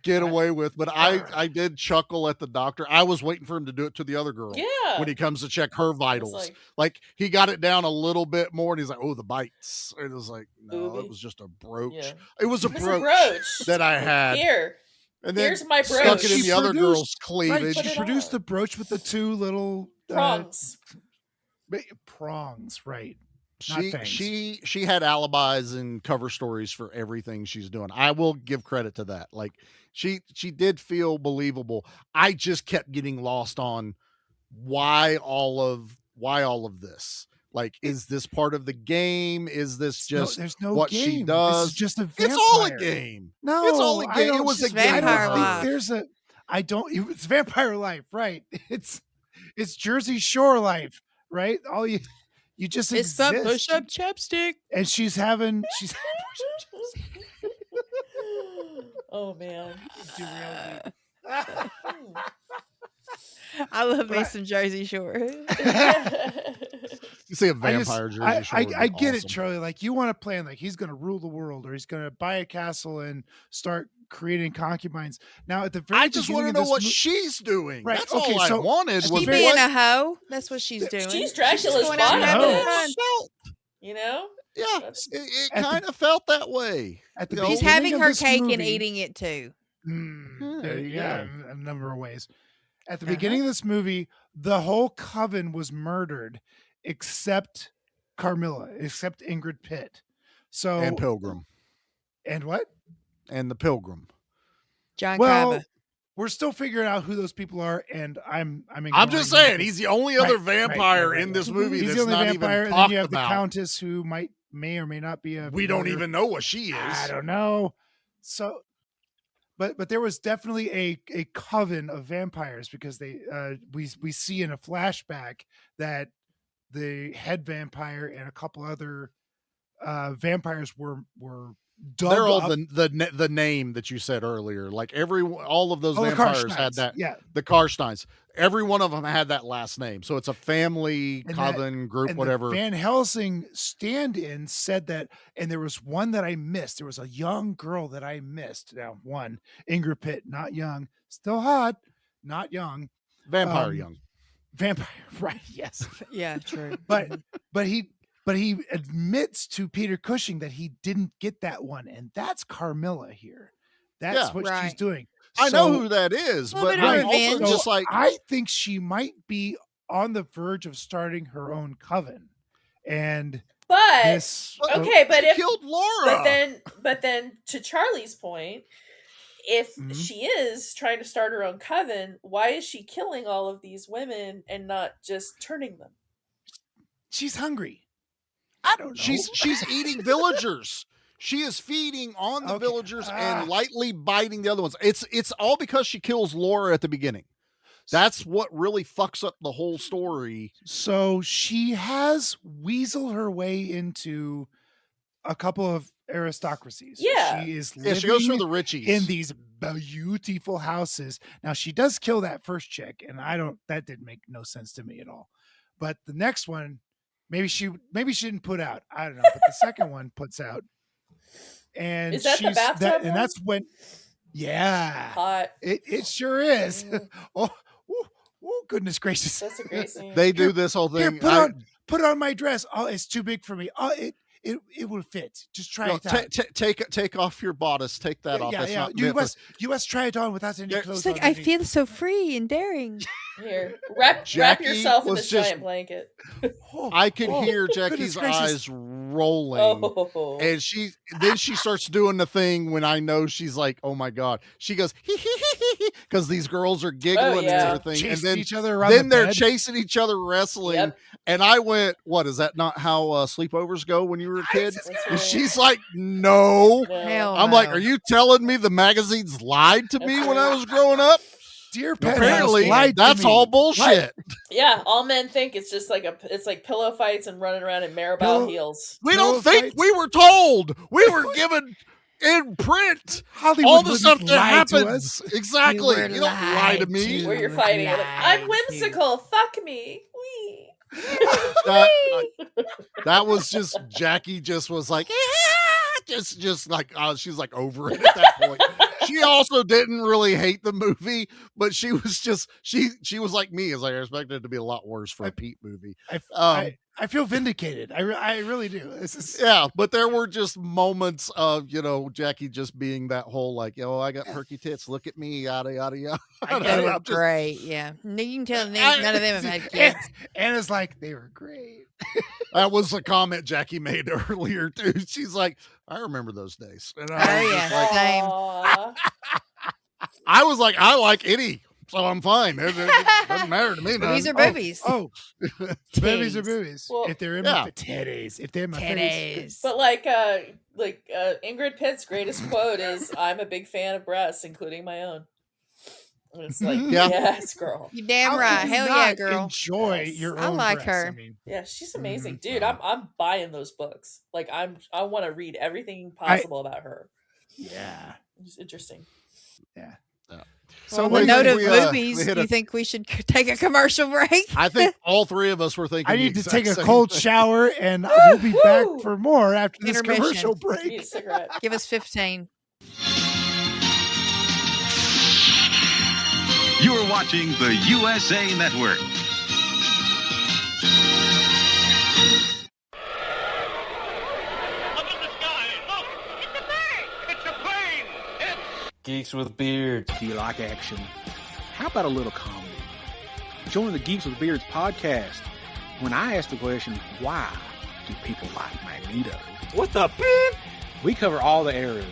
get away with, but I did chuckle at the doctor. I was waiting for him to do it to the other girl. Yeah. When he comes to check her vitals, like he got it down a little bit more, and he's like, "Oh, the bites." And it was like, no, Booby. it was just a brooch. Yeah. It was a It was brooch, a brooch. that I had. Here. And then Here's my stuck brooch. it in She the other produced- girl's cleavage. Right, she produced the brooch with the two little Prongs. prongs, right? Not fangs. She had alibis and cover stories for everything she's doing. I will give credit to that. Like she did feel believable. I just kept getting lost on why all of this. Like, is this part of the game? Is this just there's no what game. she does? This is just a vampire. It's all a game. No, it's all a I game. It don't- was a It's game. vampire I don't think life. there's a. I don't. It's vampire life, right? It's Jersey Shore life, right? All you just It's the exist. push-up chapstick. And she's having Oh man. I love me But some Jersey Shore. You see a vampire Jersey Shore. I get it, awesome. Charlie. Like you want to plan like he's going to rule the world, or he's going to buy a castle and start creating concubines. Now, at the very I just want to beginning know of what this she's doing. Right, That's okay, all I so wanted she was She what- being a hoe. That's what she's doing. She's Dracula's going out and bottom having bitch. fun. You know? Yeah, That's- it At the- kind of felt that way. at the You know, She's beginning having of her this cake and movie- eating it too. There you go. Yeah. In a number of ways. At the Uh-huh. beginning of this movie, the whole coven was murdered, except Carmilla, except Ingrid Pitt. So And Pilgrim. and what? And the Pilgrim. John Well, Kaba. we're still figuring out who those people are, and I'm I'm ignoring just them. saying, he's the only other Right, vampire right. in this movie He's that's the only not vampire, even and then talked you have the about. Countess, who may or may not be a. We don't murderer. even know what she is. I don't know. So, but there was definitely a coven of vampires, because they we see in a flashback that the head vampire and a couple other vampires were dug They're all up. the name that you said earlier. Like all of those Oh, the vampires Karsteins. had that. Yeah, The Karsteins. Every one of them had that last name. So it's a family, And coven, group, and whatever. The Van Helsing stand-in said that, and there was one that I missed. There was a young girl that I missed. Now, one, Ingrid Pitt, not young, still hot, not young, Vampire young. vampire, right? Yes, Yeah, true. but he admits to Peter Cushing that he didn't get that one, and that's Carmilla here. That's Yeah. what she's Right. doing. I know So- who that is, Little but bit of I'm also revenge. just like, I think she might be on the verge of starting her own coven, and But this okay, but she if killed Laura. but then to Charlie's point, if Mhm. she is trying to start her own coven, why is she killing all of these women and not just turning them? She's hungry. I don't know. She's eating villagers. She is feeding on the Okay. villagers and lightly biting the other ones. It's all because she kills Laura at the beginning. That's what really fucks up the whole story. So she has weaseled her way into a couple of aristocracies. Yeah. She is Yeah, she goes for living the Richies. in these beautiful houses. Now she does kill that first chick, and that didn't make no sense to me at all. But the next one, maybe she didn't put out. I don't know. But the second one puts out. And Is that the bathtub and one? that's when Hot. it sure is. Mm. Oh, goodness gracious. That's a great scene. They do this whole Here, thing. put on my dress. Oh, it's too big for me. Oh, it will fit. Just try it out. Take off your bodice. Take that off. That's not You meant must try it on without any clothes. It's like, on I underneath. feel so free and daring. Here, wrap Jackie yourself in was this just- giant blanket. I could hear goodness Jackie's gracious. eyes rolling. Oh, And she starts doing the thing when I know she's like, oh my God. She goes, because these girls are giggling yeah. and everything. Chasing And then, each other around then the they're bed. chasing each other wrestling. Yep. And I went, what, is that not how sleepovers go when you were a kid? That's And right. she's like, no. No. Hell I'm like, no. are you telling me the magazines lied to me That's when I right. was growing up? Dear Penthouse Apparently, lied to that's me. all bullshit. Yeah, all men think it's just like it's like pillow fights and running around in Maribel heels. We No don't think fights. we were told. We were given in print Hollywood all the wouldn't stuff that lie to happens. us. Exactly. You were You don't lie to me. Where you're fighting, you're like, I'm whimsical. Fuck me. Wee. That was just Jackie. Just was like, just like she's like over it at that point. She also didn't really hate the movie, but she was just she was like me, as I expected it to be a lot worse for a Pete movie. I feel vindicated. I really do. This is Yeah, but there were just moments of Jackie just being that whole like, I got perky tits. Look at me, yada yada yada. They were I'm just- great. Yeah. No, you can tell none of them have had kids. Anna's like, they were great. That was a comment Jackie made earlier too. She's like, I remember those days. And Oh, I was yeah. just like, Same. Aw. I was like, I like any, so I'm fine. It doesn't matter to me. Boobies none. are boobies. Oh, boobies are Titties. boobies. Well, if they're in yeah. my titties, if they're in my face. Titties. But Ingrid Pitt's greatest quote is, "I'm a big fan of breasts, including my own." And it's like, Yeah. yes, girl. You damn How right. could you Hell yeah, not girl. Enjoy Yes. your I own like breasts? her. I mean, Yeah, she's amazing, Mhm. dude. I'm buying those books. Like I want to read everything possible about her. yeah. It's interesting. So On what the do you note think of we, we boobies, hit do a- you think we should take a commercial break? I think all three of us were thinking. I the need to exact take a same cold thing. shower, and we'll be back Woo! for more after this Intermission. commercial Need a break. cigarette. Give us 15. You're watching the USA Network. Up in the sky, look! It's a bird! It's a plane! It's... Geeks with beards. Do you like action? How about a little comedy? Join the Geeks with Beards podcast. When I ask the question, why do people like Magneto? What the beep? We cover all the eras.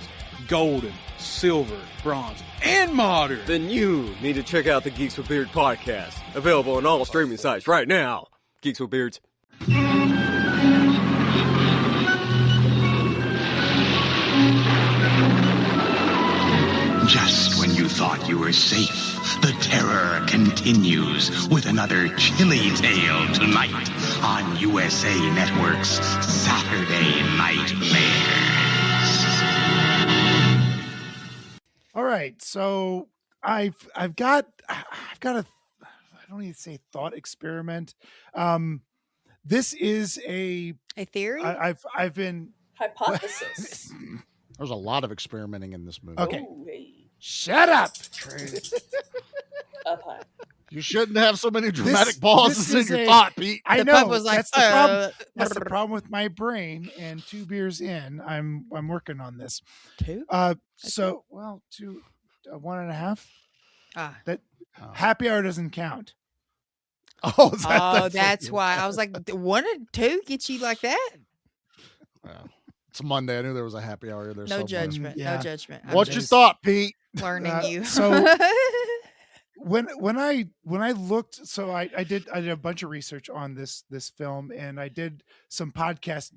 Golden, silver, bronze, and modern. Then you need to check out the Geeks with Beards podcast. Available on all streaming sites right now. Geeks with Beards. Just when you thought you were safe, the terror continues with another chilly tale tonight on USA Network's Saturday Nightmares. All right, so I've got a I don't need to say thought experiment. This is A theory? I've been Hypothesis. There's a lot of experimenting in this movie. Okay. Ooh, hey. Shut up. Up high. You shouldn't have so many dramatic This pauses in is your a- thought, Pete. I the know pub was like, that's the problem. That's the problem with my brain. And 2 beers in, I'm working on this. 2? So well, 2, 1.5. Ah. That Oh. happy hour doesn't count. Oh, is Oh, what that's you- why. I was like, 1 or 2 get you like that? Well, It's Monday. I knew there was a happy hour there. No somewhere. judgment. Yeah. No judgment. I'm What you just thought, Pete? learning you. So when I looked, so I did a bunch of research on this film, and I did some podcast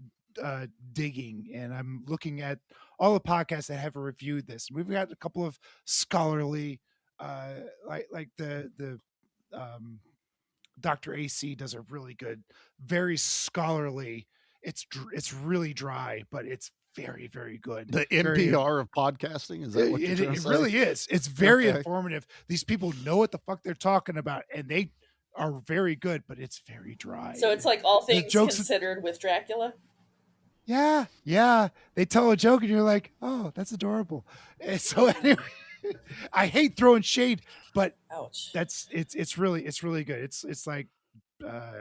digging, and I'm looking at all the podcasts that have reviewed this. We've got a couple of scholarly, like the Dr. AC does a really good, very scholarly. It's really dry, but it's very, very good. The Very- NPR of podcasting? Is that what you're trying to it say? really is. It's very Okay. informative. These people know what the fuck they're talking about, and they are very good, but it's very dry. So it's like all The things jokes- considered with Dracula. Yeah. They tell a joke, and you're like, oh, that's adorable. And so anyway, I hate throwing shade, but Ouch. it's really good. It's like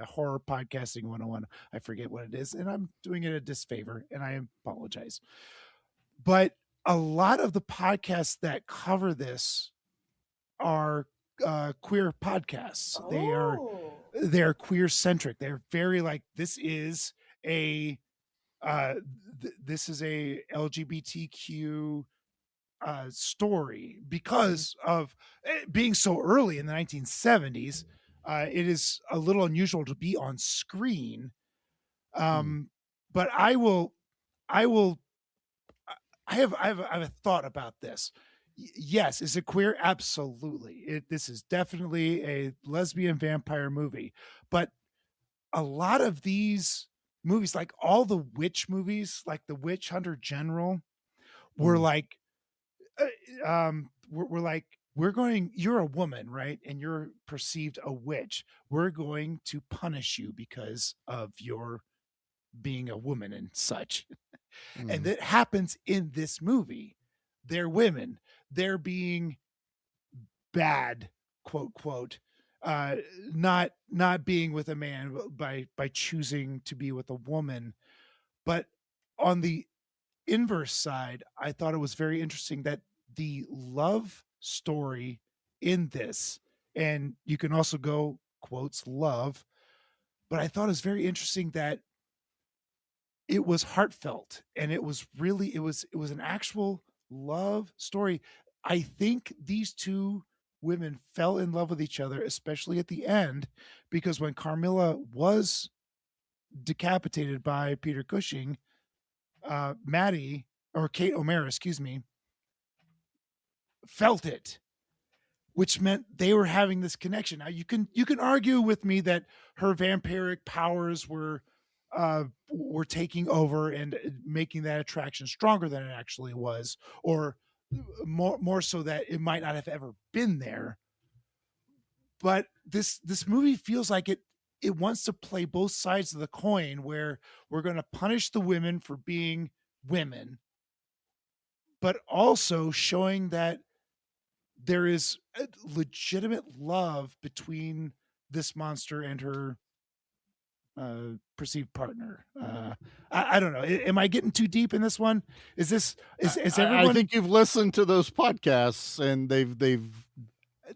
horror podcasting 101. I forget what it is, and I'm doing it a disfavor, and I apologize. But a lot of the podcasts that cover this are queer podcasts. They're queer centric. They're very like, this is a LGBTQ story because of it being so early in the 1970s. It is a little unusual to be on screen. But I have a thought about this. Yes, is it queer? Absolutely. This is definitely a lesbian vampire movie. But a lot of these movies, like all the witch movies, like the Witch Hunter General, were like, we're like, you're a woman, right? And you're perceived a witch. We're going to punish you because of your being a woman and such. And that happens in this movie. They're women. They're being bad, quote, not being with a man by choosing to be with a woman. But on the inverse side, I thought it was very interesting that the love story in this, and you can also go quotes love, but I thought it was very interesting that it was heartfelt, and it was an actual love story. I think these two women fell in love with each other, especially at the end, because when Carmilla was decapitated by Peter Cushing, Maddie, or Kate O'Mara, excuse me, felt it, which meant they were having this connection. Now you can argue with me that her vampiric powers were taking over and making that attraction stronger than it actually was, or more so that it might not have ever been there. But this movie feels like it wants to play both sides of the coin, where we're going to punish the women for being women, but also showing that there is a legitimate love between this monster and her perceived partner. I don't know. Am I getting too deep in this one? Is everyone? I think you've listened to those podcasts, and they've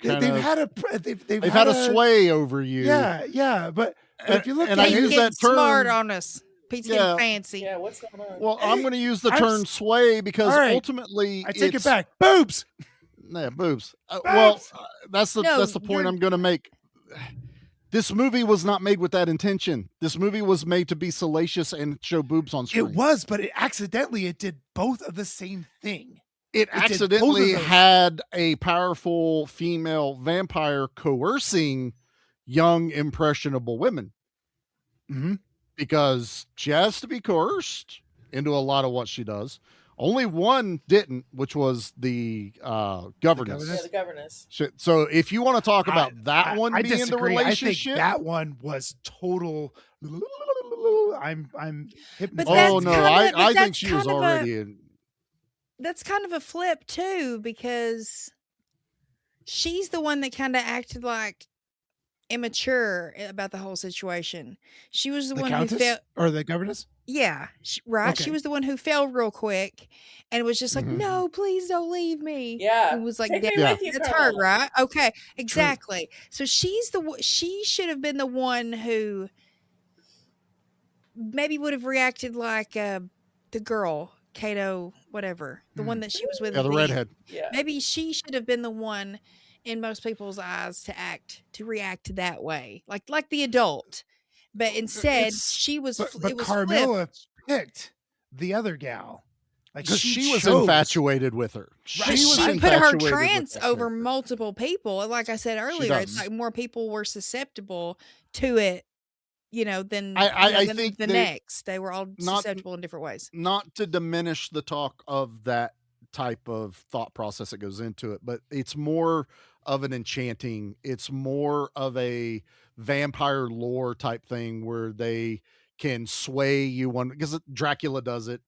had a sway over you. Yeah. But if you look, and I Pete's use getting that term smart on us. Pete's Yeah. getting fancy. Yeah, what's going on? Well, I'm going to use the I'm term s- sway because All right. ultimately I take it it's- back. Boobs. Yeah, boobs. Boobs! Well, that's the No, point you're- I'm going to make. This movie was not made with that intention. This movie was made to be salacious and show boobs on screen. It was, but it did both of the same thing. It did both of accidentally those. had a powerful female vampire coercing young, impressionable women. Mhm. Because she has to be coerced into a lot of what she does. Only one didn't, which was the governess. governess? Yeah, the governess. So if you want to talk about that one I being the disagree. relationship, I think that one was total. I'm hypnotized. But that's oh no, kinda- I but think that's she was kind of a- already in. That's kind of a flip too, because she's the one that kind of acted like immature about the whole situation. She was the The one countess who felt, or the governess. yeah, right. She Okay. was the one who fell real quick, and it was just like, Mhm. no, please don't leave me. Yeah. It was like, Take me "Damn, with you, that's her, Carmilla." right? Okay, exactly. So she's she should have been the one who maybe would have reacted like the girl, Kato, whatever, the one that she was with. Yeah, at the redhead. Yeah. Maybe she should have been the one in most people's eyes to react that way, like the adult. But instead, she was. But It was Carmilla flipped. picked the other gal. Like Because she was chose. infatuated with her. But She was she put her infatuated with trance that over character. multiple people. And like I said earlier, it's does. like more people were susceptible to it, than I than think the they- next. They were all not- susceptible in different ways. Not to diminish the talk of that type of thought process that goes into it, but it's more of an enchanting, it's more of a vampire lore type thing where they can sway you one, because Dracula does it.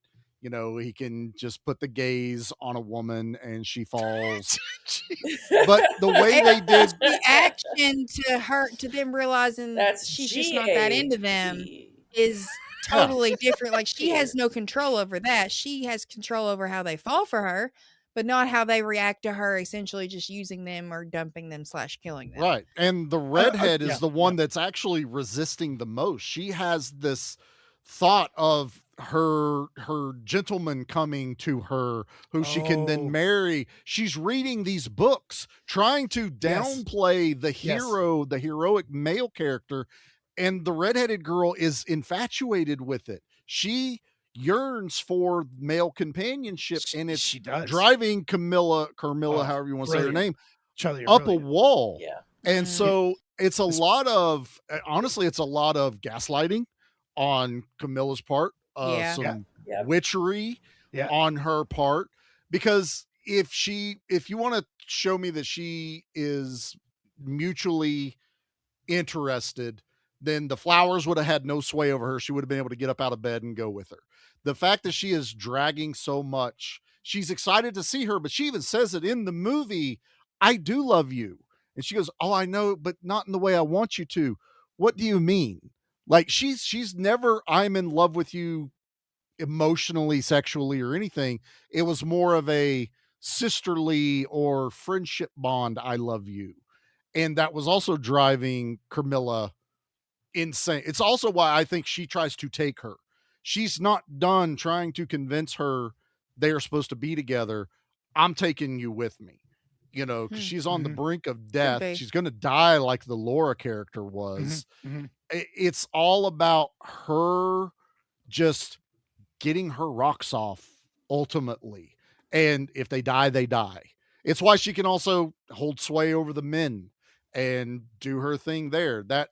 He can just put the gaze on a woman and she falls. But the way they did The action to them realizing That's she's just not that into them GAP. is totally different. Like she has no control over that. She has control over how they fall for her, but not how they react to her essentially just using them or dumping them / killing them. Right. And the redhead yeah, is the one that's actually resisting the most. She has this thought of her gentleman coming to her who she can then Oh. marry. She's reading these books trying to downplay the hero, the heroic male character, and the redheaded girl is infatuated with it. She yearns for male companionship, and it's She does. driving Carmilla, Oh, however you want to say her brilliant. name, Charlie, you're up brilliant. a wall. Yeah. And Mhm. so it's a lot of, honestly, it's a lot of gaslighting on Camilla's part, Yeah. some Yeah. witchery Yeah. on her part, because if you want to show me that she is mutually interested, then the flowers would have had no sway over her. She would have been able to get up out of bed and go with her. The fact that she is dragging so much, she's excited to see her, but she even says it in the movie, I do love you. And she goes, oh, I know, but not in the way I want you to. What do you mean? Like she's never, I'm in love with you emotionally, sexually, or anything. It was more of a sisterly or friendship bond. I love you. And that was also driving Carmilla insane. It's also why I think she tries to take her. She's not done trying to convince her they are supposed to be together. I'm taking you with me, because she's on the brink of death. be. She's going to die like the Laura character was. Mhm. It's all about her just getting her rocks off ultimately. And if they die, they die. It's why she can also hold sway over the men and do her thing there. That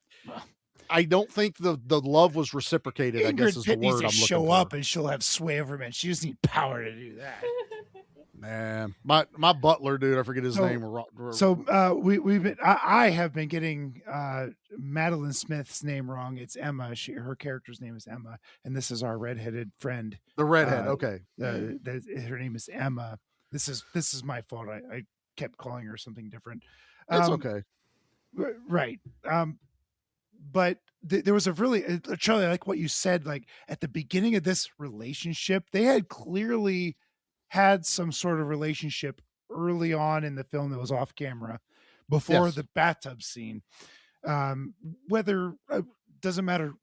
I don't think the love was reciprocated, I guess Ingrid is the Pitt needs word to I'm looking show for. up and she'll have sway over men. She doesn't need power to do that. Man, my butler dude, I forget his So- name. We've been. I have been getting Madeline Smith's name wrong. It's Emma. Her character's name is Emma, and this is our redheaded friend. the redhead. uh, Okay. Her name is Emma. This is my fault. I kept calling her something different. It's Um, okay. Right. But there was a really, Charlie, I like what you said. Like at the beginning of this relationship, they had clearly had some sort of relationship early on in the film that was off camera before Yes. the bathtub scene. Whether doesn't matter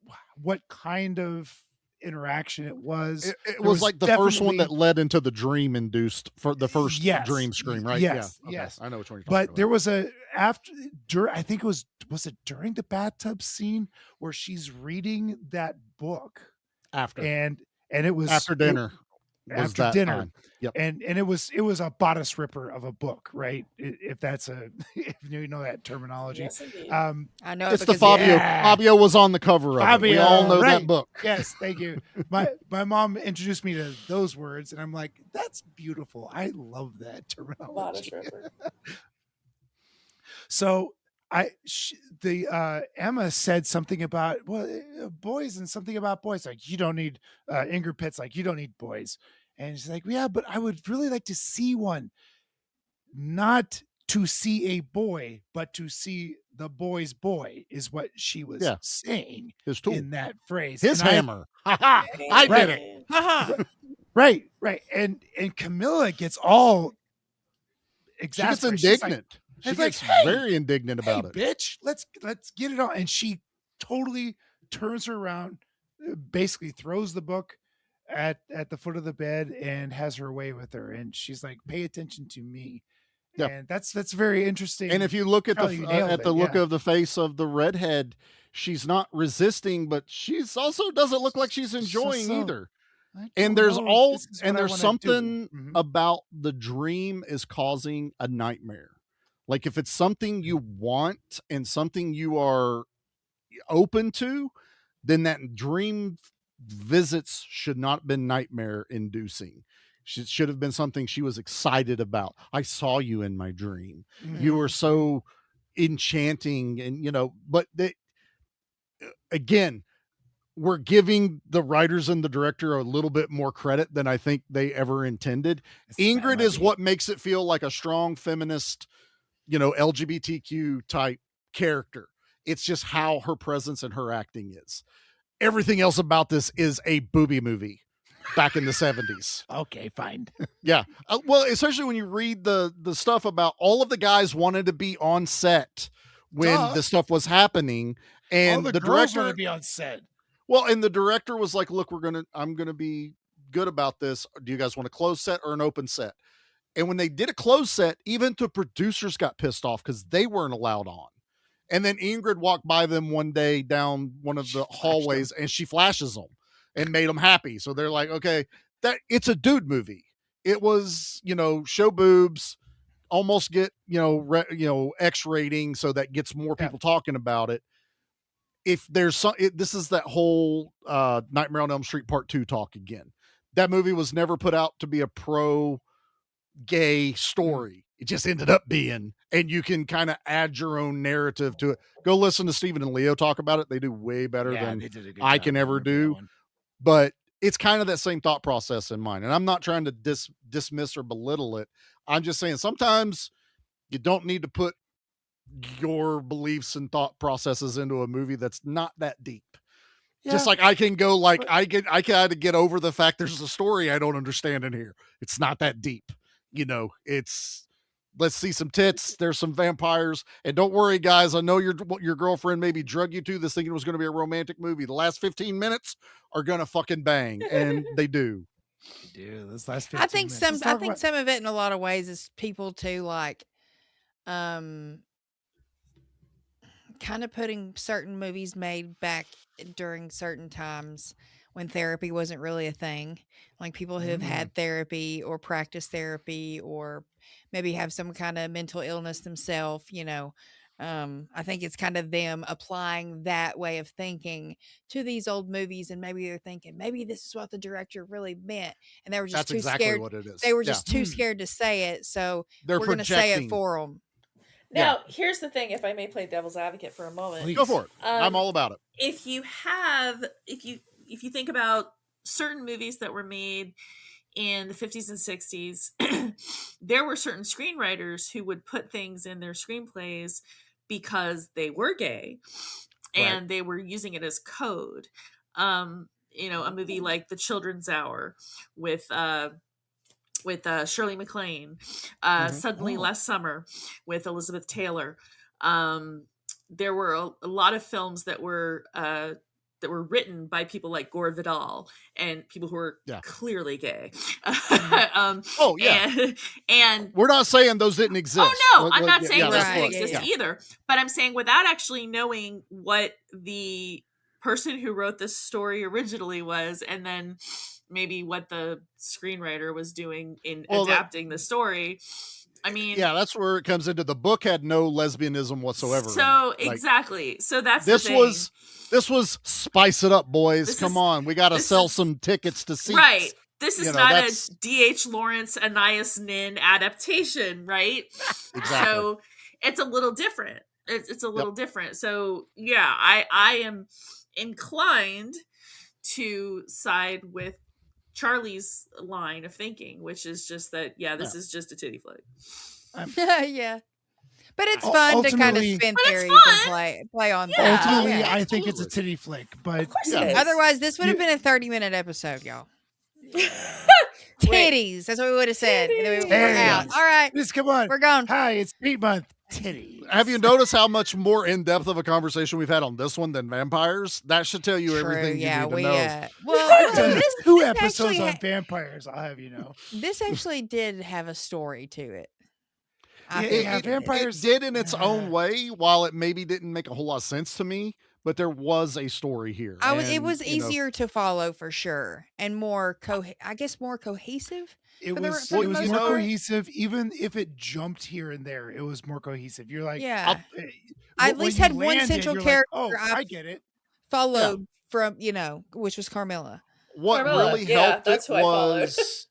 what kind of interaction it was. It there was like the first one that definitely- led into the dream induced for the first Yes. dream scream, right? Yes, Yeah. Okay. yes. I know which one you're talking But about. there was I think it was it during the bathtub scene where she's reading that book after and it was after dinner. was after that dinner. time. Yep. and it was a bodice ripper of a book, right? If that's if you know that terminology. Yes, indeed. I know It's the because Fabio. Yeah. Fabio was on the cover of it. We all know right. that book. Yes, thank you. My mom introduced me to those words, and I'm like, that's beautiful. I love that terminology. Bodice ripper. So Emma said something about boys and something about boys. Like you don't need Ingrid Pitt's like you don't need boys, and she's like, yeah, but I would really like to see one, not to see a boy, but to see the boy's boy is what she was Yeah. saying His tool. in that phrase. His And hammer. Ha ha. I did it. haha. Right. And Camilla gets all She gets exasperated. She's like, indignant. She it's like, gets hey, very indignant about it. bitch, let's get it on. And she totally turns her around, basically throws the book at the foot of the bed and has her way with her, and she's like, "Pay attention to me." Yeah. And that's very interesting. And if you look at Charlie, you nailed it, look yeah. of the face of the redhead, she's not resisting, but she's also doesn't look like she's enjoying so- either. I And don't there's know if this is what I there's wanna do. something Mhm. about the dream is causing a nightmare. Like if it's something you want and something you are open to, then that dream visits should not have been nightmare inducing. Should have been something she was excited about. I saw you in my dream. You were so enchanting, and but again, we're giving the writers and the director a little bit more credit than I think they ever intended. Ingrid is what makes it feel like a strong feminist, LGBTQ type character. It's just how her presence and her acting is. Everything else about this is a booby movie back in the 70s. Okay, fine. Yeah. Well, especially when you read the stuff about all of the guys wanted to be on set when Duh. the stuff was happening. And All the girls director want to be on set. well, and the director was like, look, I'm going to be good about this. Do you guys want a closed set or an open set? And when they did a closed set, even the producers got pissed off because they weren't allowed on. And then Ingrid walked by them one day down one of the hallways and she flashes them and made them happy. So they're like, okay, that it's a dude movie. It was, show boobs, almost get, X rating. So that gets more people talking about it. If there's this is that whole Nightmare on Elm Street Part 2 talk again. That movie was never put out to be a pro gay story. It just ended up being, and you can kind of add your own narrative to it. Go listen to Stephen and Leo talk about it. They do way better than I can ever do. But it's kind of that same thought process in mind. And I'm not trying to dismiss or belittle it. I'm just saying sometimes you don't need to put your beliefs and thought processes into a movie that's not that deep. Just like I can go like I got to get over the fact there's a story I don't understand in here. It's not that deep. It's let's see some tits, there's some vampires, and don't worry guys, I know your girlfriend maybe drug you to this thinking it was going to be a romantic movie. The last 15 minutes are going to fucking bang, and they do. This last 15 I think minutes. some of it in a lot of ways is people too like kind of putting certain movies made back during certain times when therapy wasn't really a thing, like people who have had therapy or practice therapy or maybe have some kind of mental illness themselves, I think it's kind of them applying that way of thinking to these old movies, and maybe they're thinking maybe this is what the director really meant, and they were just That's too exactly scared. what it is. They were just too scared to say it, so They're we're going to say it projecting. for them. Now, here's the thing, if I may play devil's advocate for a moment. Go for it. I'm all about it. If you think about certain movies that were made in the 50s and 60s, there were certain screenwriters who would put things in their screenplays because they were gay and they were using it as code. A movie like The Children's Hour with Shirley MacLaine, Suddenly Last Summer with Elizabeth Taylor. There were a lot of films that were written by people like Gore Vidal and people who were clearly gay. And we're not saying those didn't exist. Oh no, I'm not saying those didn't exist yeah. either. But I'm saying without actually knowing what the person who wrote this story originally was, and then maybe what the screenwriter was doing in adapting the story. I mean, that's where it comes into. The book had no lesbianism whatsoever. So exactly. So that's this the thing. this was spice it up, boys. Come on, we got to sell some tickets to seats. Right. This is not a D.H. Lawrence Anais Nin adaptation, right? Exactly. So it's a little different. It's a little different. So yeah, I am inclined to side with Charlie's line of thinking, which is just that this is just a titty flick. Yeah, but it's fun to kind of spin theories and play on that. Ultimately, I think it's a titty flick, but of course it is. Otherwise this would have been a 30-minute episode, y'all. Titties, that's what we would have said, and then we were out. All right, Just come on, we're gone. Hi, it's Pete Month. titties. Have you noticed how much more in depth of a conversation we've had on this one than vampires? That should tell you everything you need to know. Well, Done this, 2 this episodes actually on vampires. I'll have you know. this actually did have a story to it. I Yeah, think yeah, it did. vampires- It did in its own way, while it maybe didn't make a whole lot of sense to me, but there was a story here. It and, was you know, easier to follow for sure, and more I guess more cohesive. It for the- was, for the it was most more part. cohesive, even if it jumped here and there. It was more cohesive. You're like, Yeah. eh, I at when least you had one landed, central you're like, character. oh, I I've get it. followed from which was Carmilla. what Carmilla, really yeah, helped that's it who I followed. was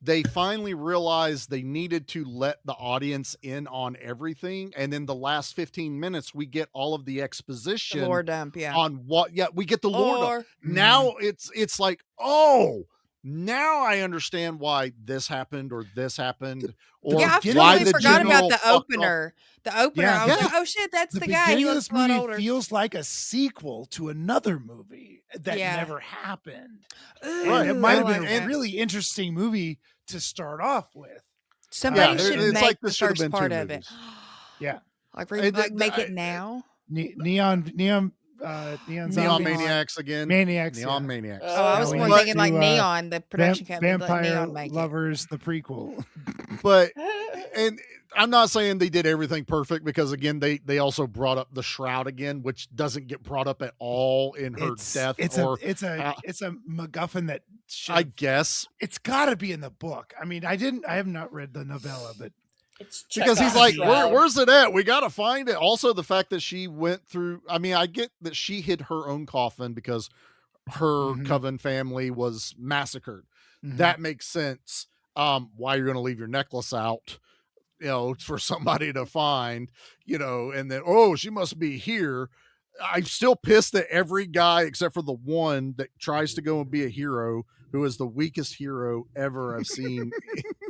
they finally realized they needed to let the audience in on everything, and in the last 15 minutes we get all of the The exposition lore dump, yeah. on what we get the lore Lore. dump. Now it's like, oh, now I understand why this happened or this happened, or Yeah, I why totally the forgot about general the fucked off. opener. The opener, Yeah, I was yeah. like, oh shit, that's the guy. He beginning of looks this a lot movie older. feels like a sequel to another movie that Yeah. never happened. Ooh, And it might I have been like a that. really interesting movie to start off with. Somebody Yeah, should it's make like the this should have first been 2 part of it. movies. Yeah. It- Make I- it now. Neon Neon Zombies. Maniacs again. Maniacs. Neon yeah. Maniacs. Oh, I was we more need thinking like to, Neon, the production company. Let Vampire Neon make it. Lovers, the prequel. But and I'm not saying they did everything perfect, because again they also brought up the shroud again, which doesn't get brought up at all in her death. It's or a MacGuffin that I guess it's got to be in the book. I mean, I have not read the novella, but It's because he's Chekhov's like, shroud. where's it at? We got to find it. Also, the fact that she went through. I mean, I get that she hid her own coffin because her coven family was massacred. That makes sense. Why you're going to leave your necklace out, for somebody to find, and then, oh, she must be here. I'm still pissed that every guy except for the one that tries to go and be a hero, who is the weakest hero ever I've seen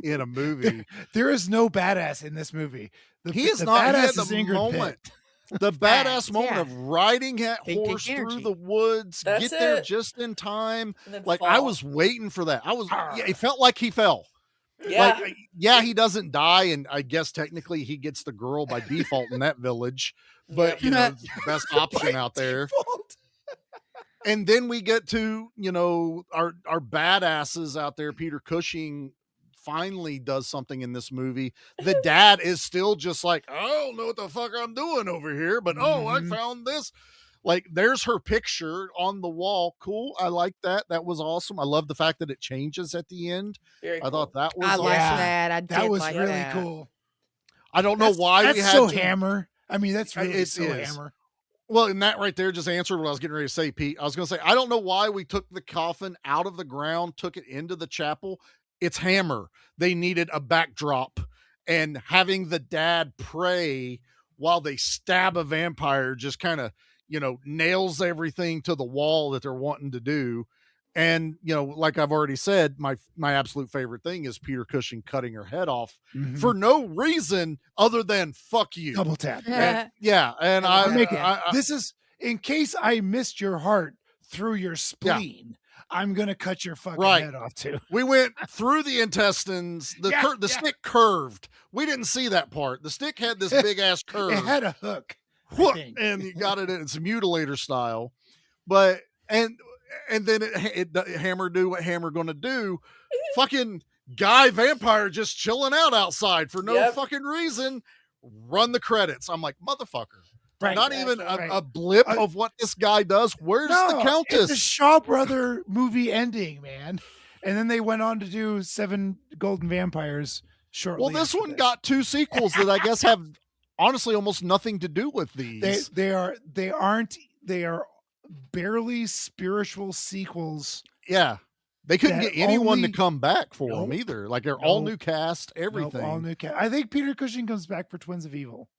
in a movie. There is no badass in this movie. He is the not. He had badass is the Ingrid moment. Pitt. The badass moment yeah. of riding that Big dick horse through energy. the woods, That's get there it. just in time. And then Like, I fall. was waiting for that. It felt like he fell. Yeah. Like, yeah, he doesn't die, and I guess technically he gets the girl by default in that village, but it's the best option out there. And then we get to, our badasses out there. Peter Cushing finally does something in this movie. The dad is still just like, I don't know what the fuck I'm doing over here, but I found this. Like, there's her picture on the wall. Cool. I like that. That was awesome. I love the fact that it changes at the end. Very I thought cool. that was I awesome. like that. I That did was like really that. cool. I don't know why that's we had so to. Hammer. I mean, that's really It so is. Hammer. Well, and that right there just answered what I was getting ready to say, Pete. I was going to say, I don't know why we took the coffin out of the ground, took it into the chapel. It's Hammer. They needed a backdrop, and having the dad pray while they stab a vampire just kind of, nails everything to the wall that they're wanting to do. And, like I've already said, my absolute favorite thing is Peter Cushing cutting her head off for no reason other than fuck you. Double tap. And, yeah. And This is in case I missed your heart through your spleen. I'm gonna cut your fucking head off too. We went through the intestines. The stick curved. We didn't see that part. The stick had this big ass curve. It had a hook, and you got it in its mutilator style. But and then Hammer do what Hammer gonna do. Fucking guy vampire just chilling out outside for no fucking reason. Run the credits. I'm like, motherfucker. Right, Not even a blip of what this guy does. Where's the Countess? It's a Shaw Brother movie ending, man. And then they went on to do 7 Golden Vampires shortly. Well, this after one got 2 sequels that I guess have honestly almost nothing to do with these. They are barely spiritual sequels. Yeah. They couldn't that get anyone only- to come back for them either. Like, they're all new cast, everything. All new cast. I think Peter Cushing comes back for Twins of Evil.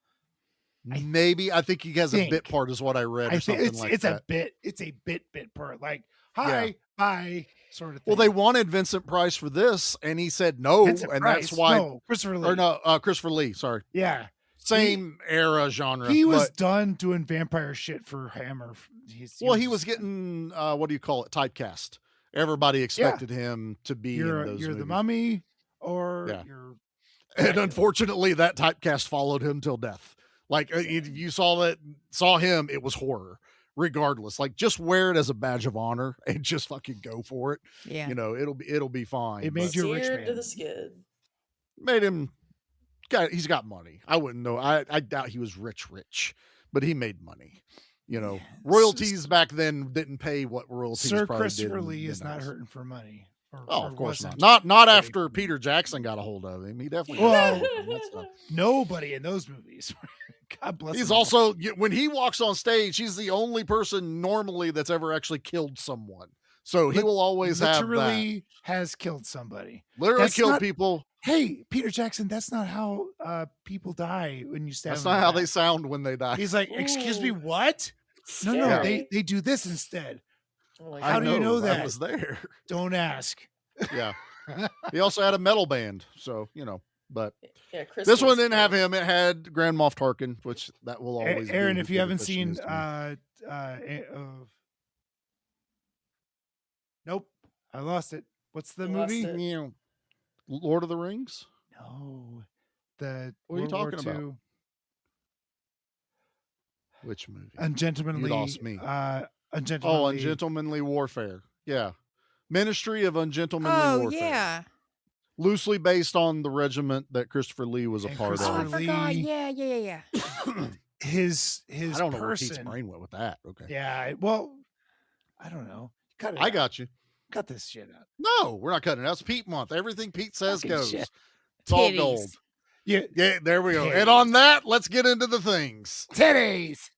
Maybe. I think he has a bit part is what I read or something like it's that. a bit. It's a bit part. Like, hi, bye, sort of thing. Well, they wanted Vincent Price for this, and he said no, Vincent and Price? that's why No, Christopher Lee. Or no, Christopher Lee. Sorry, Yeah. same era genre. He was but- done doing vampire shit for Hammer. he was getting what do you call it? Typecast. Everybody expected him to be in those you're movies. the Mummy, or Yeah. you're And unfortunately, that typecast followed him till death. Like if you saw him, it was horror. Regardless, like just wear it as a badge of honor and just fucking go for it. Yeah. You know, it'll be fine. It made you a rich Steered to man. the skid. Made him. He's got money. I wouldn't know. I doubt he was rich, but he made money. You know, royalties back then didn't pay what royalties. Sir probably Christopher did Lee is in not those. hurting for money. Oh, of course wasn't. not after Peter Jackson got a hold of him. He definitely. Well, got a hold of that stuff. Nobody in those movies. God bless. He's him. also, when he walks on stage, he's the only person normally that's ever actually killed someone. So he will always have that. Literally has killed somebody. Literally That's killed not- people. Hey, Peter Jackson, that's not how people die when you stab That's them not in how the they back. sound when they die. He's like, excuse me, Ooh. what? No, Scary. they do this instead. Oh my How God. do you know that? I was there. Don't ask. Yeah. He also had a metal band. So, you know, but Yeah, Chris this one was didn't have cool. him. It had Grand Moff Tarkin, which that will always be Aaron, who if you did haven't the seen, shittiest to me. nope, I lost it. What's the You lost movie? it. You know, Lord of the Rings? No, the What are you World War talking about? II Which movie? Ungentlemanly. lost me. Ungentlemanly. Ungentlemanly Warfare. Yeah. Ministry of Ungentlemanly Oh Warfare. yeah. Loosely based on the regiment that Christopher Lee was a And part Oh, I Christopher of. forgot. Lee. Yeah. His I don't know where Pete's person. brain went with that. Okay. Yeah, well, I don't know. Cut it I out. got you. Cut this shit out. No, we're not cutting it out. It's Pete month. Everything Pete says Fucking goes. shit. It's all Titties. gold. Yeah, Yeah, there we go. Titties. And on that, let's get into the things. titties.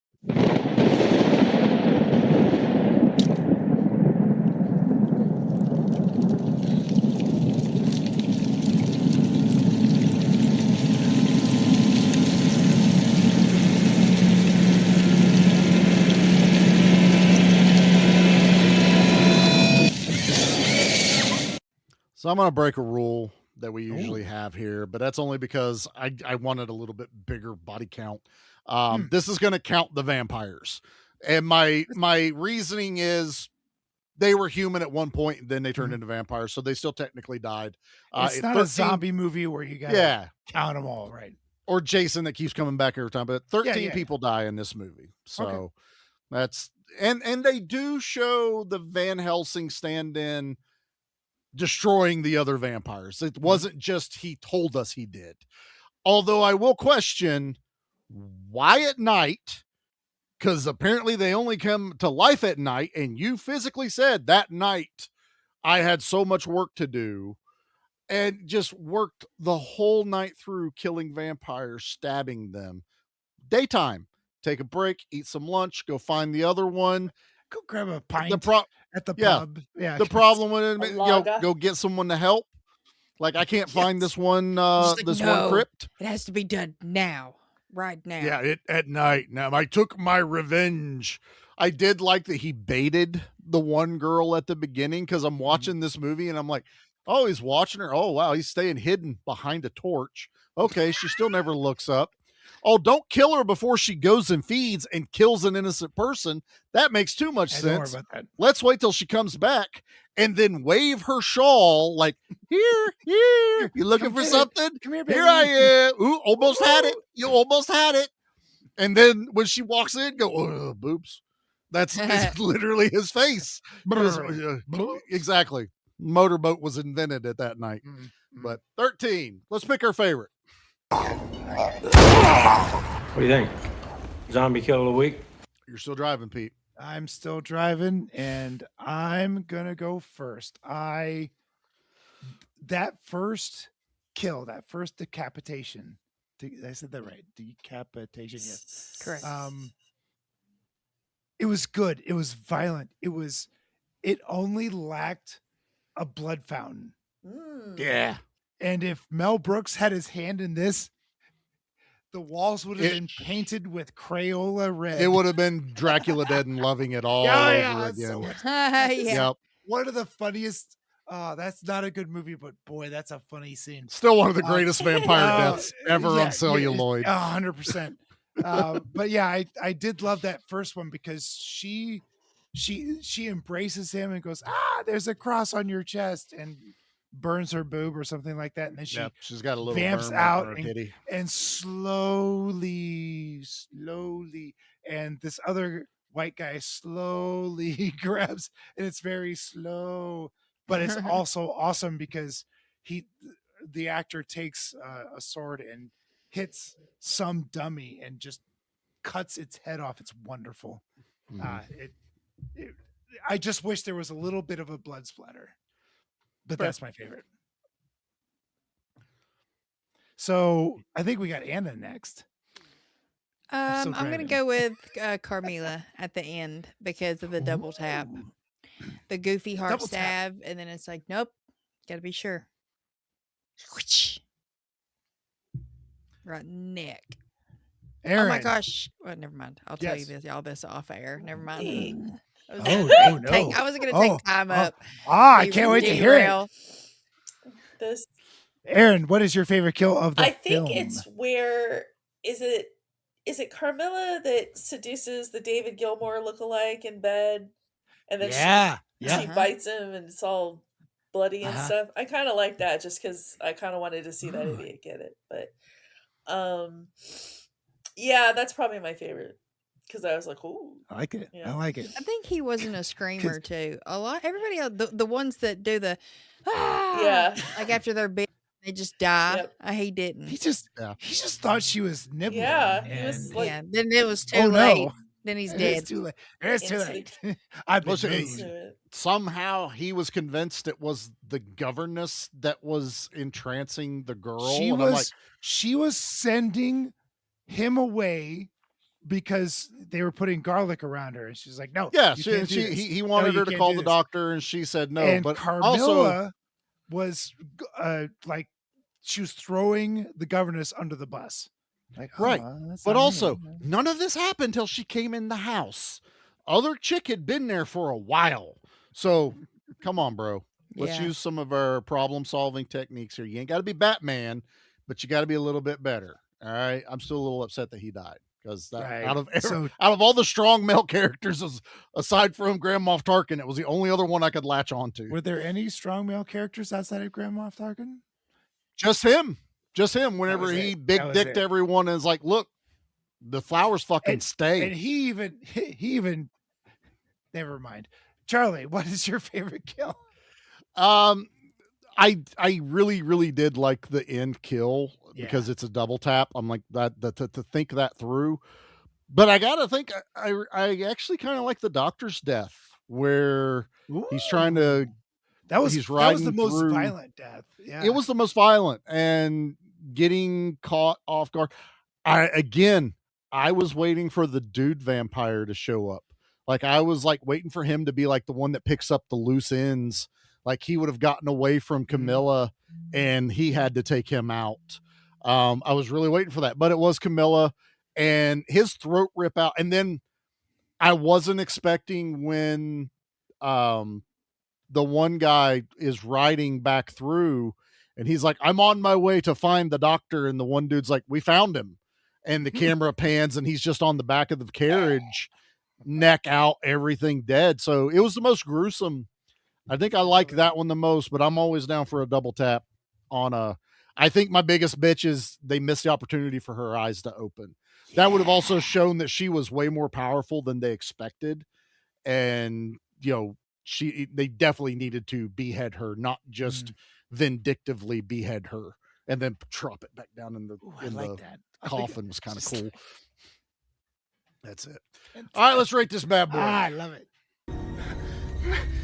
So I'm going to break a rule that we usually have here, but that's only because I wanted a little bit bigger body count. This is going to count the vampires. And my reasoning is they were human at one point and then they turned into vampires. So they still technically died. It's not 13 a zombie movie where you gotta count them all, right? Or Jason that keeps coming back every time, but 13 yeah. people die in this movie. So that's, and they do show the Van Helsing stand-in destroying the other vampires. It wasn't just he told us he did. Although I will question why at night, because apparently they only come to life at night, and you physically said that night I had so much work to do and just worked the whole night through killing vampires, stabbing them. Daytime, take a break, eat some lunch, go find the other one. Go grab a pint at the yeah, pub. Yeah. The problem with it, A lager. go get someone to help. Like I can't find this one, Just like, this no, one crypt. It has to be done now, right now. Yeah, it at night. Now I took my revenge. I did like that he baited the one girl at the beginning because I'm watching this movie and I'm like, oh, he's watching her. Oh wow, he's staying hidden behind a torch. Okay, she still never looks up. Oh, don't kill her before she goes and feeds and kills an innocent person. That makes too much Don't worry sense. about that. Let's wait till she comes back and then wave her shawl like, here. You looking Come for get it. something? Come here, baby. Here I am. Ooh, almost had it. You almost had it. And then when she walks in, go, oh, boobs. That's it's literally his face. Exactly. Motorboat was invented at that night. But 13. Let's pick our favorite. What do you think? Zombie kill of the week? You're still driving, Pete. I'm still driving, and I'm gonna go first. That first kill, that first decapitation. I said that right. Decapitation, yes. Correct. It was good. It was violent. It only lacked a blood fountain. Yeah. And if Mel Brooks had his hand in this, the walls would have been painted with Crayola red. It would have been Dracula Dead and Loving It all over again. so much. Yeah. Yep. One of the funniest. That's not a good movie, but boy, that's a funny scene. Still one of the greatest vampire deaths ever on celluloid. 100%. But yeah, I did love that first one because she embraces him and goes, there's a cross on your chest, and burns her boob or something like that, and then she Yep, she's got a little vamps burn mark out on her and, titty. and slowly, and this other white guy slowly grabs, and it's very slow, but it's also awesome because the actor takes a sword and hits some dummy and just cuts its head off. It's wonderful. It I just wish there was a little bit of a blood splatter, but Fair. that's my favorite. So I think we got Anna next. I'm still gonna driving. go with Carmela at the end because of the double tap, the goofy heart Double tap. stab, and then it's like, nope, gotta be sure. Whoosh. Right neck. Aaron. Oh my gosh! Well, never mind. I'll tell you Yes. all this off air. Never mind. Hey. I was Oh, gonna no. I wasn't gonna take time up. I to can't wait to hear it. derail. This Aaron, what is your favorite kill of the I think film? it's where is it Carmilla that seduces the David Gilmour lookalike in bed, and then she Uh-huh. bites him and it's all bloody and Uh-huh. stuff. I kind of like that just because I kind of wanted to see that idiot get it. But yeah, that's probably my favorite because I was like, ooh, I like it. Yeah. I like it. I think he wasn't a screamer too. A lot, everybody else, the ones that do the, Yeah. like after they're big, they just die. Yep. He didn't. He just thought she was nibbling. Yeah, he was and- like yeah. Then it was too Oh, late. no. Then he's It's dead. too late. It's too Into late. I've been Listen, moved. into it. Somehow he was convinced it was the governess that was entrancing the girl. She and was I'm like, she was sending him away because they were putting garlic around her, and she's like, "No, yeah, you can't do this. he No, wanted you her to can't call do the this." doctor, and she said no. And but Carmilla also, was like she was throwing the governess under the bus. Like, right. that's But on me. also, none of this happened till she came in the house. Other chick had been there for a while. So come on, bro. Let's Yeah. use some of our problem solving techniques here. You ain't got to be Batman, but you got to be a little bit better. All right. I'm still a little upset that he died because Right. out of So- all the strong male characters, aside from Grand Moff Tarkin, it was the only other one I could latch on to. were there any strong male characters outside of Grand Moff Tarkin? Just him. Whenever was he it. big That was dicked it. everyone and is like, look, the flowers fucking stay. And he even never mind. Charlie, what is your favorite kill? I really did like the end kill because it's a double tap. I'm like that to think that through. But I gotta think I actually kind of like the doctor's death where he's trying to That he's was riding the most through- violent death. Yeah. It was the most violent and getting caught off guard. I was waiting for the dude vampire to show up. Like I was like waiting for him to be like the one that picks up the loose ends. Like he would have gotten away from Camilla and he had to take him out. I was really waiting for that, but it was Camilla and his throat rip out. And then I wasn't expecting when the one guy is riding back through and he's like, I'm on my way to find the doctor. And the one dude's like, we found him. And the camera pans and he's just on the back of the carriage, neck out, everything dead. So it was the most gruesome. I think I like that one the most, but I'm always down for a double tap on I think my biggest bitch is they missed the opportunity for her eyes to open. That would have also shown that she was way more powerful than they expected. And, they definitely needed to behead her, not just vindictively behead her and then drop it back down in the, I like that. I think coffin was kind of just- cool. That's it. All right, let's rate this bad boy. I love it.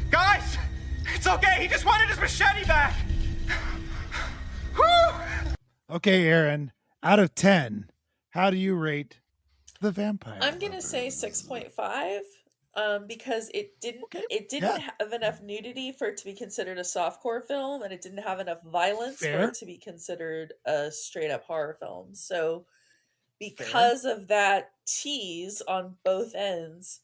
Guys, it's okay. He just wanted his machete back. Okay, Aaron, out of 10, how do you rate The Vampire? I'm gonna say 6.5. Because it didn't have enough nudity for it to be considered a softcore film, and it didn't have enough violence for Fair. it to be considered a straight up horror film. So because of that tease on both ends,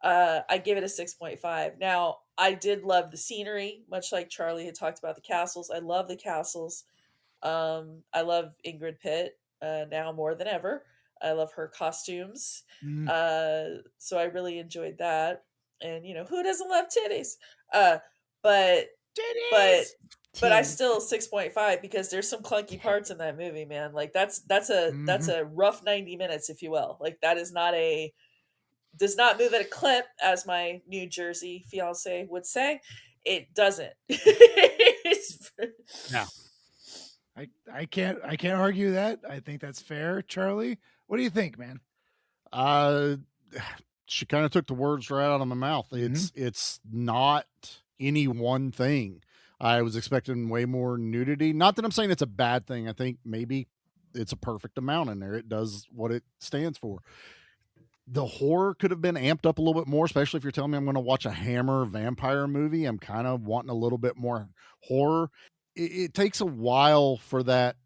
I give it a 6.5. Now, I did love the scenery, much like Charlie had talked about the castles. I love the castles. I love Ingrid Pitt now more than ever. I love her costumes. So I really enjoyed that. And, who doesn't love titties? But but I 10. still 6.5 because there's some clunky parts in that movie, man. Like that's a rough 90 minutes, if you will. Like that is not does not move at a clip, as my New Jersey fiance would say. It doesn't. Yeah. I can't argue that. I think that's fair. Charlie, what do you think, man? She kind of took the words right out of my mouth. It's not any one thing. I was expecting way more nudity. Not that I'm saying it's a bad thing. I think maybe it's a perfect amount in there. It does what it stands for. The horror could have been amped up a little bit more, especially if you're telling me I'm going to watch a Hammer vampire movie. I'm kind of wanting a little bit more horror. It takes a while for that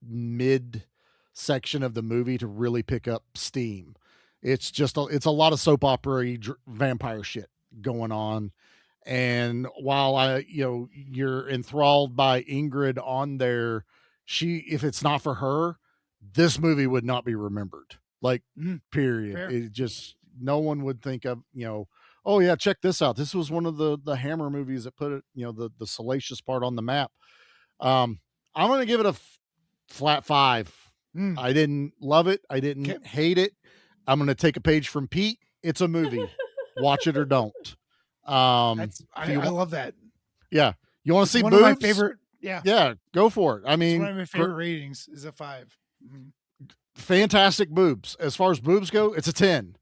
mid section of the movie to really pick up steam. It's a lot of soap opera vampire shit going on. And while you're enthralled by Ingrid on there, if it's not for her, this movie would not be remembered. Like, period. Fair. It just, no one would think of, oh yeah, check this out. This was one of the Hammer movies that put it, the salacious part on the map. I'm going to give it a flat 5. I didn't love it. I didn't hate it. I'm going to take a page from Pete. It's a movie. Watch it or don't. I love that. Yeah. You want to see one boobs? Of my favorite. Yeah. Yeah. Go for it. I mean, it's one of my favorite ratings is a 5. Fantastic boobs. As far as boobs go, it's a 10.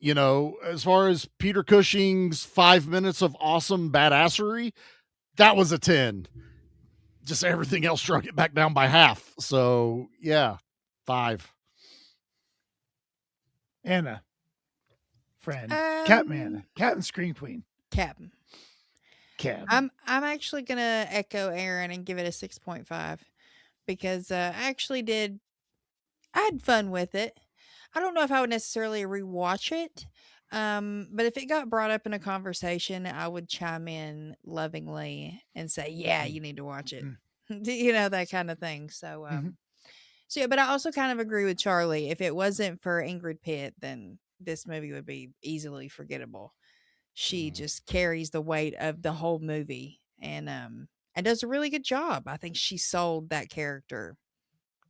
As far as Peter Cushing's 5 minutes of awesome badassery, that was a 10. Just everything else struck it back down by half. So yeah, 5. Anna, friend, Catman, Cat and Scream Queen. Captain. Cab. I'm actually gonna echo Erin and give it a 6.5 because I had fun with it. I don't know if I would necessarily rewatch it, but if it got brought up in a conversation, I would chime in lovingly and say, "Yeah, you need to watch it," that kind of thing. So, so yeah. But I also kind of agree with Charlie. If it wasn't for Ingrid Pitt, then this movie would be easily forgettable. She just carries the weight of the whole movie and does a really good job. I think she sold that character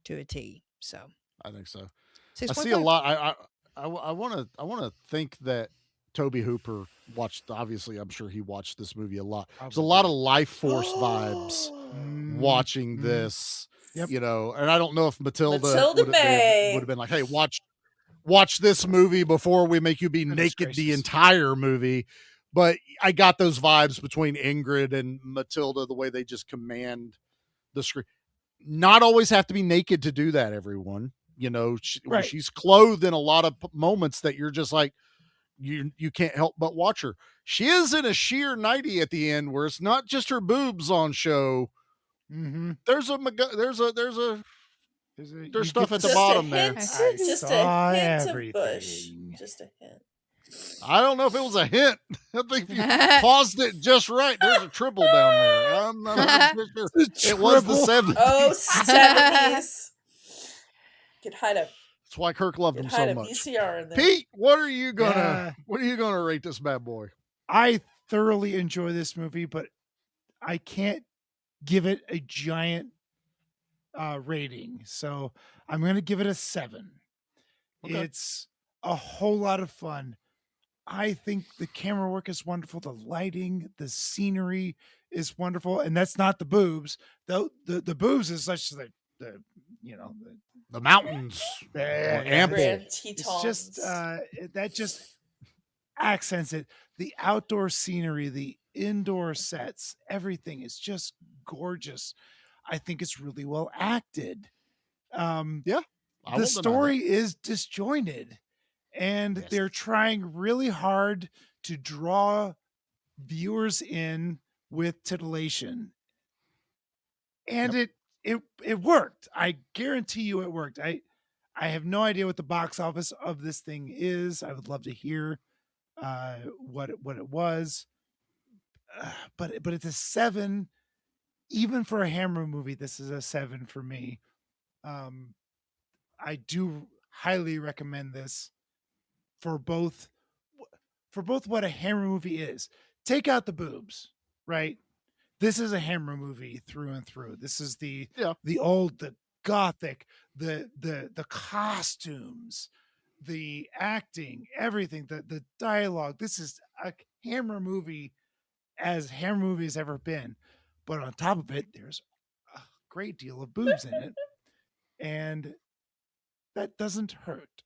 to a T. So I think so. 6.5. I see a lot. I want to think that Toby Hooper watched. Obviously, I'm sure he watched this movie a lot. There's a lot of Life Force vibes watching this. Yep. And I don't know if Matilda would have been like, "Hey, watch this movie before we make you be naked the entire movie." But I got those vibes between Ingrid and Matilda, the way they just command the screen. Not always have to be naked to do that, everyone. She's clothed in a lot of moments that you're just like, you can't help but watch her. She is in a sheer nightie at the end where it's not just her boobs on show. There's stuff at the bottom there. Just a hint of bush. Just a hint. I don't know if it was a hint. I think if you paused it just right, there's a triple down there. I'm not sure. It was the 70s. Oh, 70s. Could hide a. That's why Kirk loved him so much. VCR in there. Pete, what are you gonna rate this bad boy? I thoroughly enjoy this movie, but I can't give it a giant rating. So I'm going to give it a 7. Okay. It's a whole lot of fun. I think the camera work is wonderful. The lighting, the scenery is wonderful. And that's not the boobs. The boobs is such the mountains. Ample. It's just that just accents it. The outdoor scenery, the indoor sets, everything is just gorgeous. I think it's really well acted. The story is disjointed, and they're trying really hard to draw viewers in with titillation. And it worked. I guarantee you it worked. I have no idea what the box office of this thing is. I would love to hear what it was. But it's a 7. Even for a Hammer movie, this is a 7 for me. I do highly recommend this for both what a Hammer movie is. Take out the boobs, right? this is a Hammer movie through and through. This is the Yeah. the gothic, the costumes, the acting, everything, the dialogue. This is a Hammer movie as Hammer movie has ever been. But on top of it, there's a great deal of boobs in it. And that doesn't hurt.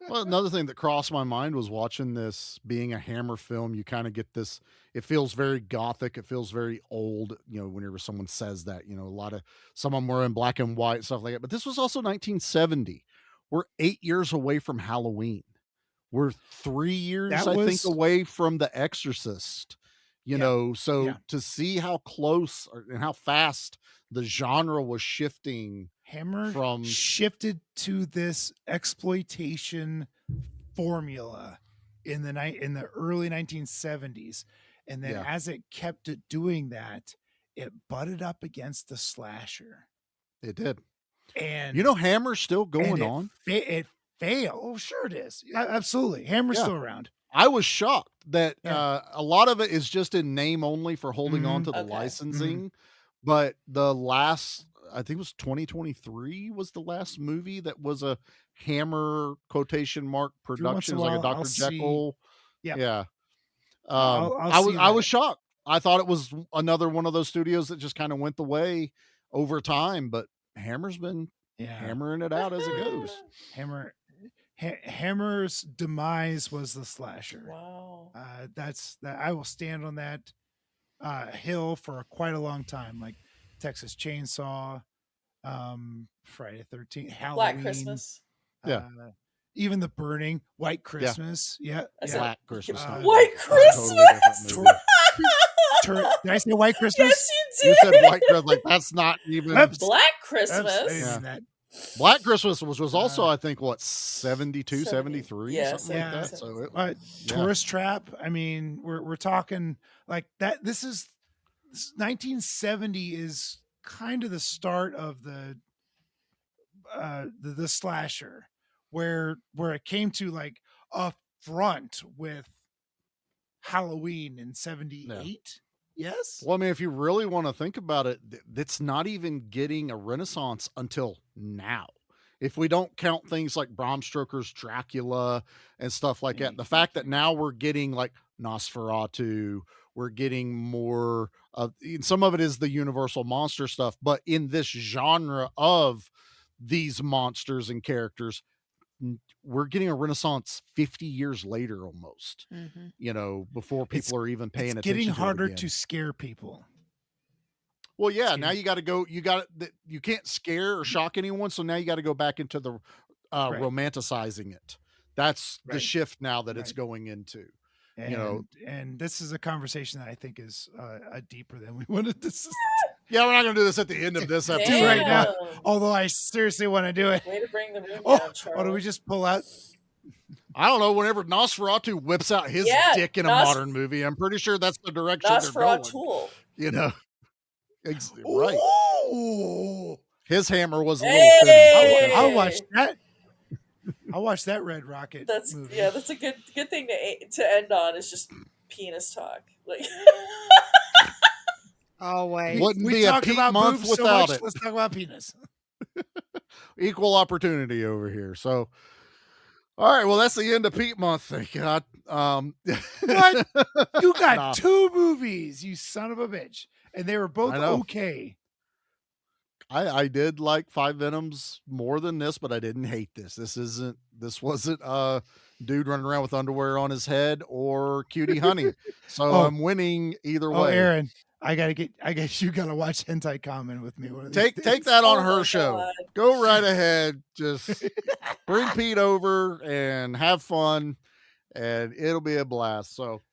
Well, another thing that crossed my mind was watching this being a Hammer film. You kind of get this, it feels very gothic. It feels very old, whenever someone says that, a lot of, some of them were in black and white and stuff like that. But this was also 1970. We're 8 years away from Halloween. We're 3 years, I think, away from The Exorcist. So to see how close and how fast the genre was shifting. Hammer shifted to this exploitation formula in the early 1970s, and then as it kept doing that, it butted up against the slasher. It did, and Hammer's still going on. It failed. Oh, sure it is. Absolutely, Hammer's still around. I was shocked that a lot of it is just in name only for holding on to the licensing, but the last, I think it was 2023 was the last movie that was a Hammer quotation mark production. It was like a Dr. Jekyll. Yeah. I was shocked. I thought it was another one of those studios that just kind of went the way over time, but Hammer's been hammering it out as it goes. Hammer's demise was the slasher. Wow. That's that. I will stand on that hill for quite a long time. Like Texas Chainsaw, Friday the 13th, Halloween, Black Christmas. Even The Burning, White Christmas. Black Christmas. White Christmas. Did I say White Christmas? Yes, you You did. said White Christmas. Like, that's not even. Black Christmas. Black Christmas was also, I think, 72, 73, something like that. So Tourist Trap. I mean, we're talking like that. This is 1970 is kind of the start of the slasher, where it came to like a front with Halloween in 78. Yes. Well, I mean, if you really want to think about it, it's not even getting a renaissance until now. If we don't count things like Bram Stoker's Dracula and stuff like that, the fact that now we're getting like Nosferatu, we're getting more of, some of it is the Universal monster stuff, but in this genre of these monsters and characters, we're getting a renaissance 50 years later almost, before people are even paying attention. It's getting harder to scare people. Well, now you got to go, you can't scare or shock anyone. So now you got to go back into the romanticizing it. That's the shift now that it's going into. And this is a conversation that I think is deeper than we wanted this. Yeah, we're not going to do this at the end of this episode right now. Although I seriously want to do it. Way to bring the room down, Charles. Or do we just pull out? I don't know. Whenever Nosferatu whips out his dick in a modern movie, I'm pretty sure that's the direction they're going. Right. Ooh. His hammer was a little thin. I'll watch that. I'll watch that Red Rocket. Movie. That's a good thing to end on. Is just penis talk. Like. Always. Wouldn't we be a Pete month without it. Let's talk about penis. Equal opportunity over here. So, all right. Well, that's the end of Pete month. Thank God. What? You got 2 movies, you son of a bitch, and they were both okay. I did like Five Venoms more than this, but I didn't hate this. This wasn't a dude running around with underwear on his head or Cutie Honey. So I'm winning either way. Aaron, I guess you gotta watch Hentai Kamen with me. Take that on her show. God. Go right ahead. Just bring Pete over and have fun, and it'll be a blast. So,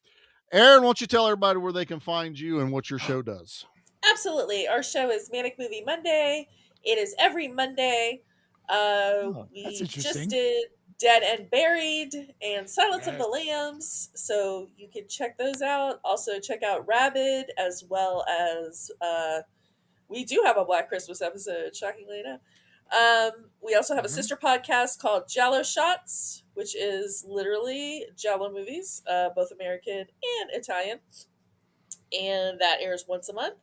Erin, why don't you tell everybody where they can find you and what your show does? Absolutely. Our show is Manic Movie Monday. It is every Monday. We just did Dead and Buried and Silence of the Lambs, so you can check those out. Also check out Rabid, as well as we do have a Black Christmas episode, shockingly enough. We also have a sister podcast called Giallo Shots, which is literally Giallo movies, both American and Italian. and that airs once a month.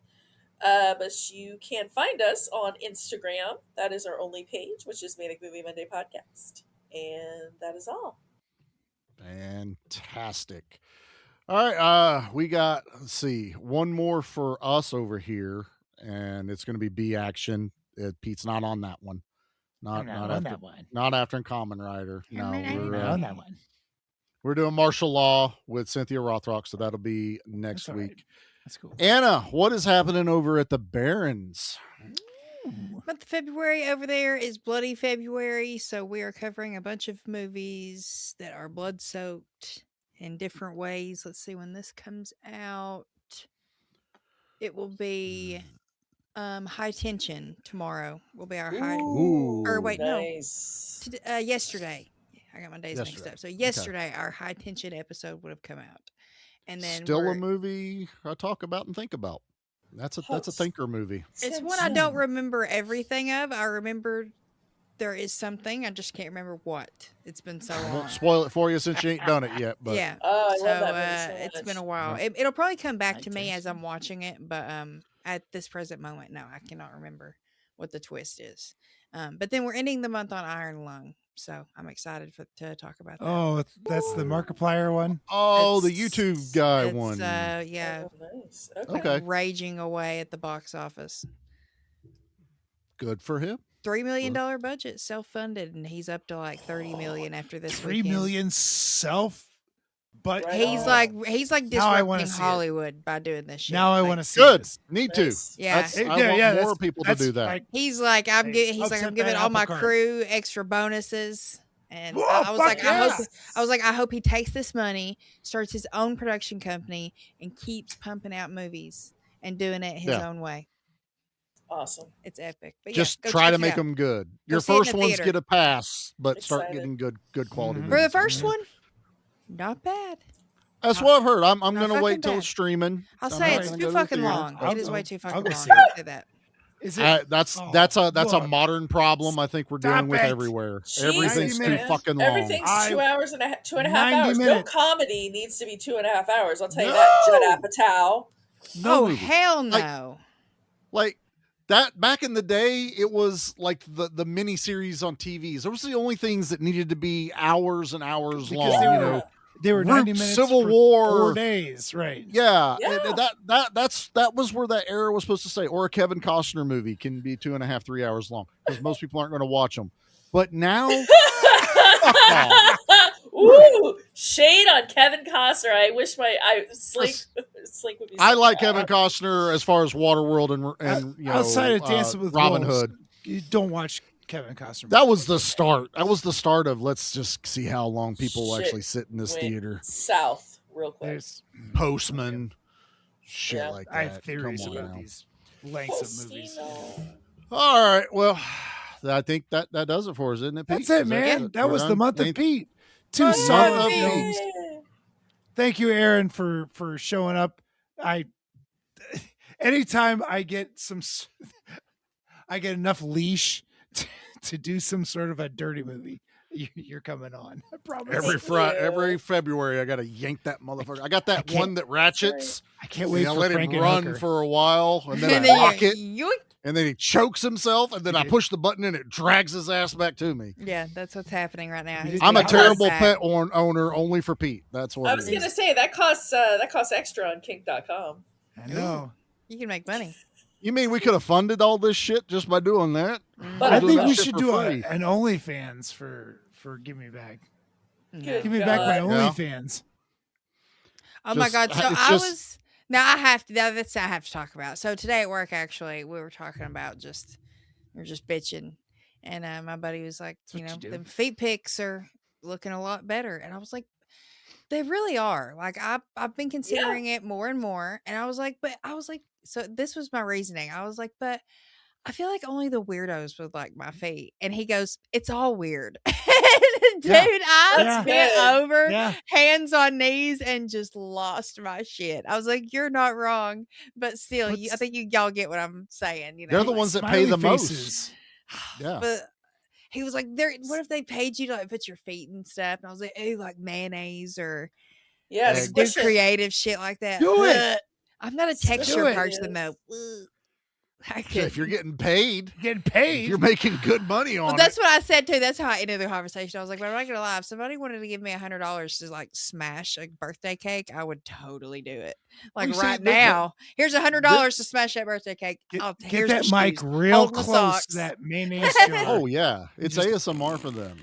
But you can find us on Instagram. That is our only page, which is Manic Movie Monday Podcast. And that is all. Fantastic. All right. We got, let's see, one more for us over here, and it's going to be B Action. Pete's not on that one. Not after that one. Not after Common Rider. No, I'm not on that one. We're doing martial law with Cynthia Rothrock, so that'll be next That's all week. right. That's cool. Anna, what is happening over at the Barrens? Month of February over there is Bloody February, so we are covering a bunch of movies that are blood soaked in different ways. Let's see when this comes out. It will be High Tension tomorrow. Will be our high. Or wait, nice. no, yesterday. I got my days mixed up. So yesterday, our High Tension episode would have come out, and then still a movie I talk about and think about. That's a thinker movie. It's one I don't remember everything of. I remember there is something. I just can't remember what. It's been so I long. won't spoil it for you since you ain't done it yet. But Yeah. Oh, I so love that movie so it's much. been a while. It'll probably come back to me as I'm watching it, but at this present moment, no, I cannot remember what the twist is. But then we're ending the month on Iron Lung, so I'm excited to talk about that. Oh, that's the Markiplier one. Oh, the YouTube guy one. Yeah. Oh, nice. Okay. Raging away at the box office. Good for him. $3 million budget, self-funded, and he's up to like 30 million after this. $3 million self. But he's like Now I wanna disrupting see it. Hollywood by doing this shit. Now I Like, want to see Good. this. Need to. Yeah. I want more people to do that. like- He's like, I'm upset giving that all my apple cart. crew extra bonuses. And Whoa, I was fuck like, yeah. I hope he takes this money, starts his own production company, and keeps pumping out movies and doing it his own way. Awesome. It's epic. But Just go try check to it make out. them good. Go Your see it in first the ones theater. get a pass, but start Excited. getting good quality. For movies. the first one, not bad. That's what I've heard. I'm not going to wait fucking till bad. it's streaming. I'll I'm say not it's gonna too go to the fucking theater. long. I'll It is go- way too I'll fucking go long. see it. I'll say that. Is it? That's Oh, a Lord. modern problem I think we're Stop dealing with it. everywhere. Jesus, Everything's too man. fucking long. Everything's 2 hours and 2.5 90 hours. minutes. No comedy needs to be 2.5 hours. I'll tell you No. that. Judd Apatow. No Oh movie. hell no! Like that back in the day, it was like the mini series on TVs. Those were the only things that needed to be hours and hours Because long. they You were- know, They were 90 Roots, minutes. Civil for War, 4 days, right? Yeah, Yeah. and that was where that era was supposed to say. Or a Kevin Costner movie can be 2.5, 3 hours long because most people aren't going to watch them. But now, fuck off. Ooh, shade on Kevin Costner. I wish Slink would be. I saying like that. Kevin Costner as far as Waterworld and you know, Outside of Dancing with Robin Wolves, Hood. you don't watch Kevin Costner. That was the start. That was the start of let's just see how long people will Shit actually sit in this went theater. south real quick. There's Postman, shit Yeah. like that. I have theories Come on about now. these lengths of movies. Postino. All right, well, I think that does it for us, isn't it, Pete? That's it, Is man. That we're was the done? month of Ain't- Pete. 2 Month solid of films. Yeah. Thank you, Erin, for showing up. Anytime I get I get enough leash to do some sort of a dirty movie, you're coming on. I promise. Every February, I gotta yank that motherfucker. I got that one that ratchets. I can't wait I for let him Frankenhooker. run for a while, and then And I then lock it, yoink. and then he chokes himself, and then I push the button, and it drags his ass back to me. Yeah, that's what's happening right now. You I'm a Yeah. terrible Back. pet owner only for Pete. That's what I it was is. gonna say that costs extra on kink.com. I know. You can make money. You mean we could have funded all this shit just by doing that? But I Doing think that we shit should for do free. an OnlyFans for Give Me Back. Good Give me back my God. Yeah. OnlyFans. Oh my Just- god! So it's I just- was now I have to now that's I have to talk about. So today at work, actually, we were talking about we were just bitching, and my buddy was like, That's what you do. them feet pics are looking a lot better, and I was like, they really are. Like I've been considering it more and more, and I was like, so this was my reasoning. I was like, but I feel like only the weirdos would like my feet, and he goes, it's all weird. Dude, Yeah. I Yeah. bent over, Yeah. hands on knees, and just lost my shit. I was like, "You're not wrong," but still, I think y'all get what I'm saying. You know, They're the ones that pay the most. Yeah. But he was like, what if they paid you to like put your feet and stuff? And I was like, "Ooh, like mayonnaise or Yeah, Egg. do squish it. creative shit like that." Do it. Ugh. I'm not a Do texture it. person though. I So if you're getting paid, if you're making good money on well, it. that's what I said too. That's how I ended the conversation. I was like, but I'm not gonna lie. If somebody wanted to give me $100 to like smash a birthday cake, I would totally do it. Like you see, right the- now, here's $100 to smash that birthday cake. Get Here's that the mic shoes. real Hold my close socks. to that mayonnaise jar. Oh yeah, it's Just- ASMR for them.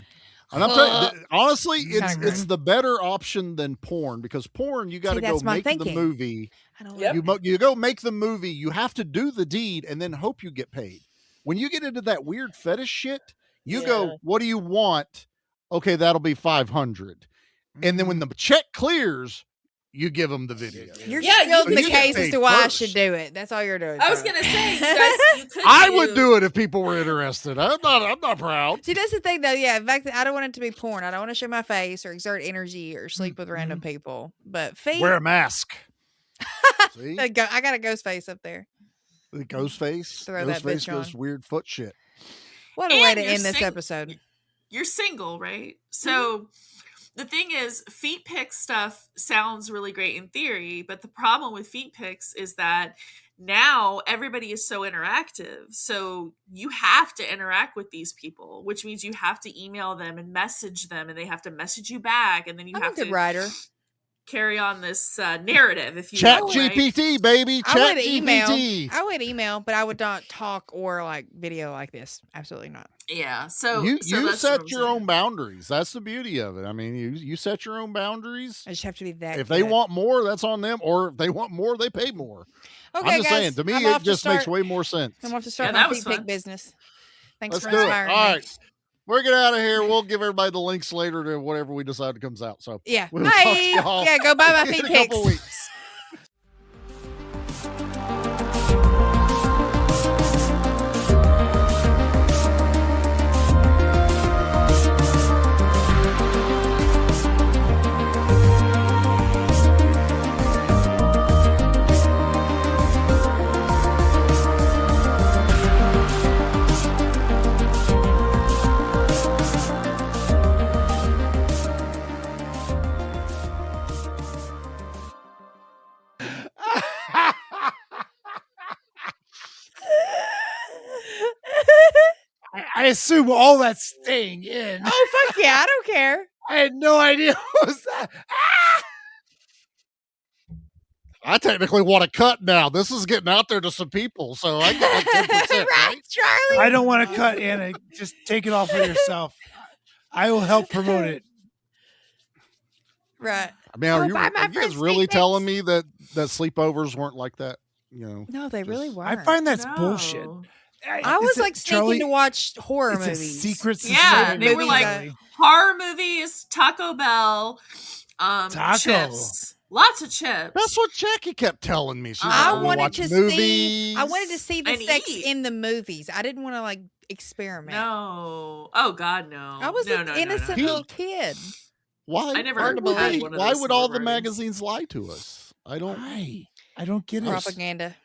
And I'm telling you, honestly, Kinda it's the better option than porn, because porn you got to See, go that's my make the thinking. movie. I don't Yep. You go make the movie. You have to do the deed and then hope you get paid. When you get into that weird fetish shit, you Yeah. go, "What do you want?" Okay, that'll be 500. And then when the check clears, you give them the video. You're Yeah, just building you the get case as paid to why I first. should do it. That's all you're doing. I was bro. gonna say, you guys, you could. I would do it if people were interested. I'm not proud. See, that's the thing, though. Yeah, in fact, I don't want it to be porn. I don't want to show my face or exert energy or sleep with random people. But feet, Wear a mask. See? I got a ghost face up there. The ghost face. Throw Ghost that face bitch goes on. weird foot shit. What a way And to you're end this sing- episode. You're single, right? So the thing is, feet pic stuff sounds really great in theory, but the problem with feet pics is that now everybody is so interactive. So you have to interact with these people, which means you have to email them and message them, and they have to message you back, and then you I'm a have good to writer. carry on this narrative, if you Chat will, right? GPT, baby. I Chat would email. GPT. I would email, but I would not talk or like video like this. Absolutely not. Yeah. So You so that's what set I'm your saying. own boundaries. That's the beauty of it. I mean, you set your own boundaries. I just have to be that. If they good. want more, that's on them. Or if they want more, they pay more. okay, I'm just guys, saying. To me, I'm it off to just makes start- way more sense. I'm off to start Yeah, my that was feet pic fun. business. Thanks Let's for do it. All inspiring me. right. We're getting out of here. We'll give everybody the links later to whatever we decide comes out. So Yeah. we'll talk to Bye. y'all Yeah, go buy my in feet a couple pics. weeks. I assume all that's staying in. Oh fuck yeah! I don't care. I had no idea what was that. I technically want to cut now. This is getting out there to some people, so I get like 10%, right? Charlie? I don't want to cut, Anna. Just take it all for yourself. I will help promote it. Right. I mean, are Oh, you, buy my are you guys friend's really feet pics. telling me that sleepovers weren't like that? You know, No, they really Just- weren't. I find that's No. bullshit. I was like sneaking to watch horror it's movies. A secret Yeah, society. they were movies like that- horror movies, Taco Bell, Taco. chips, lots of chips. that's what Jackie kept telling me. She's I like, we wanted watch to movies. see. I wanted to see the and sex eat. in the movies. I didn't want to like experiment. No, oh God, no. I was no, an no, innocent no, no. little kid. Why? I never why would had they- one of Why those would all the celebrities. magazines lie to us? I don't. Why? I don't get it. Propaganda.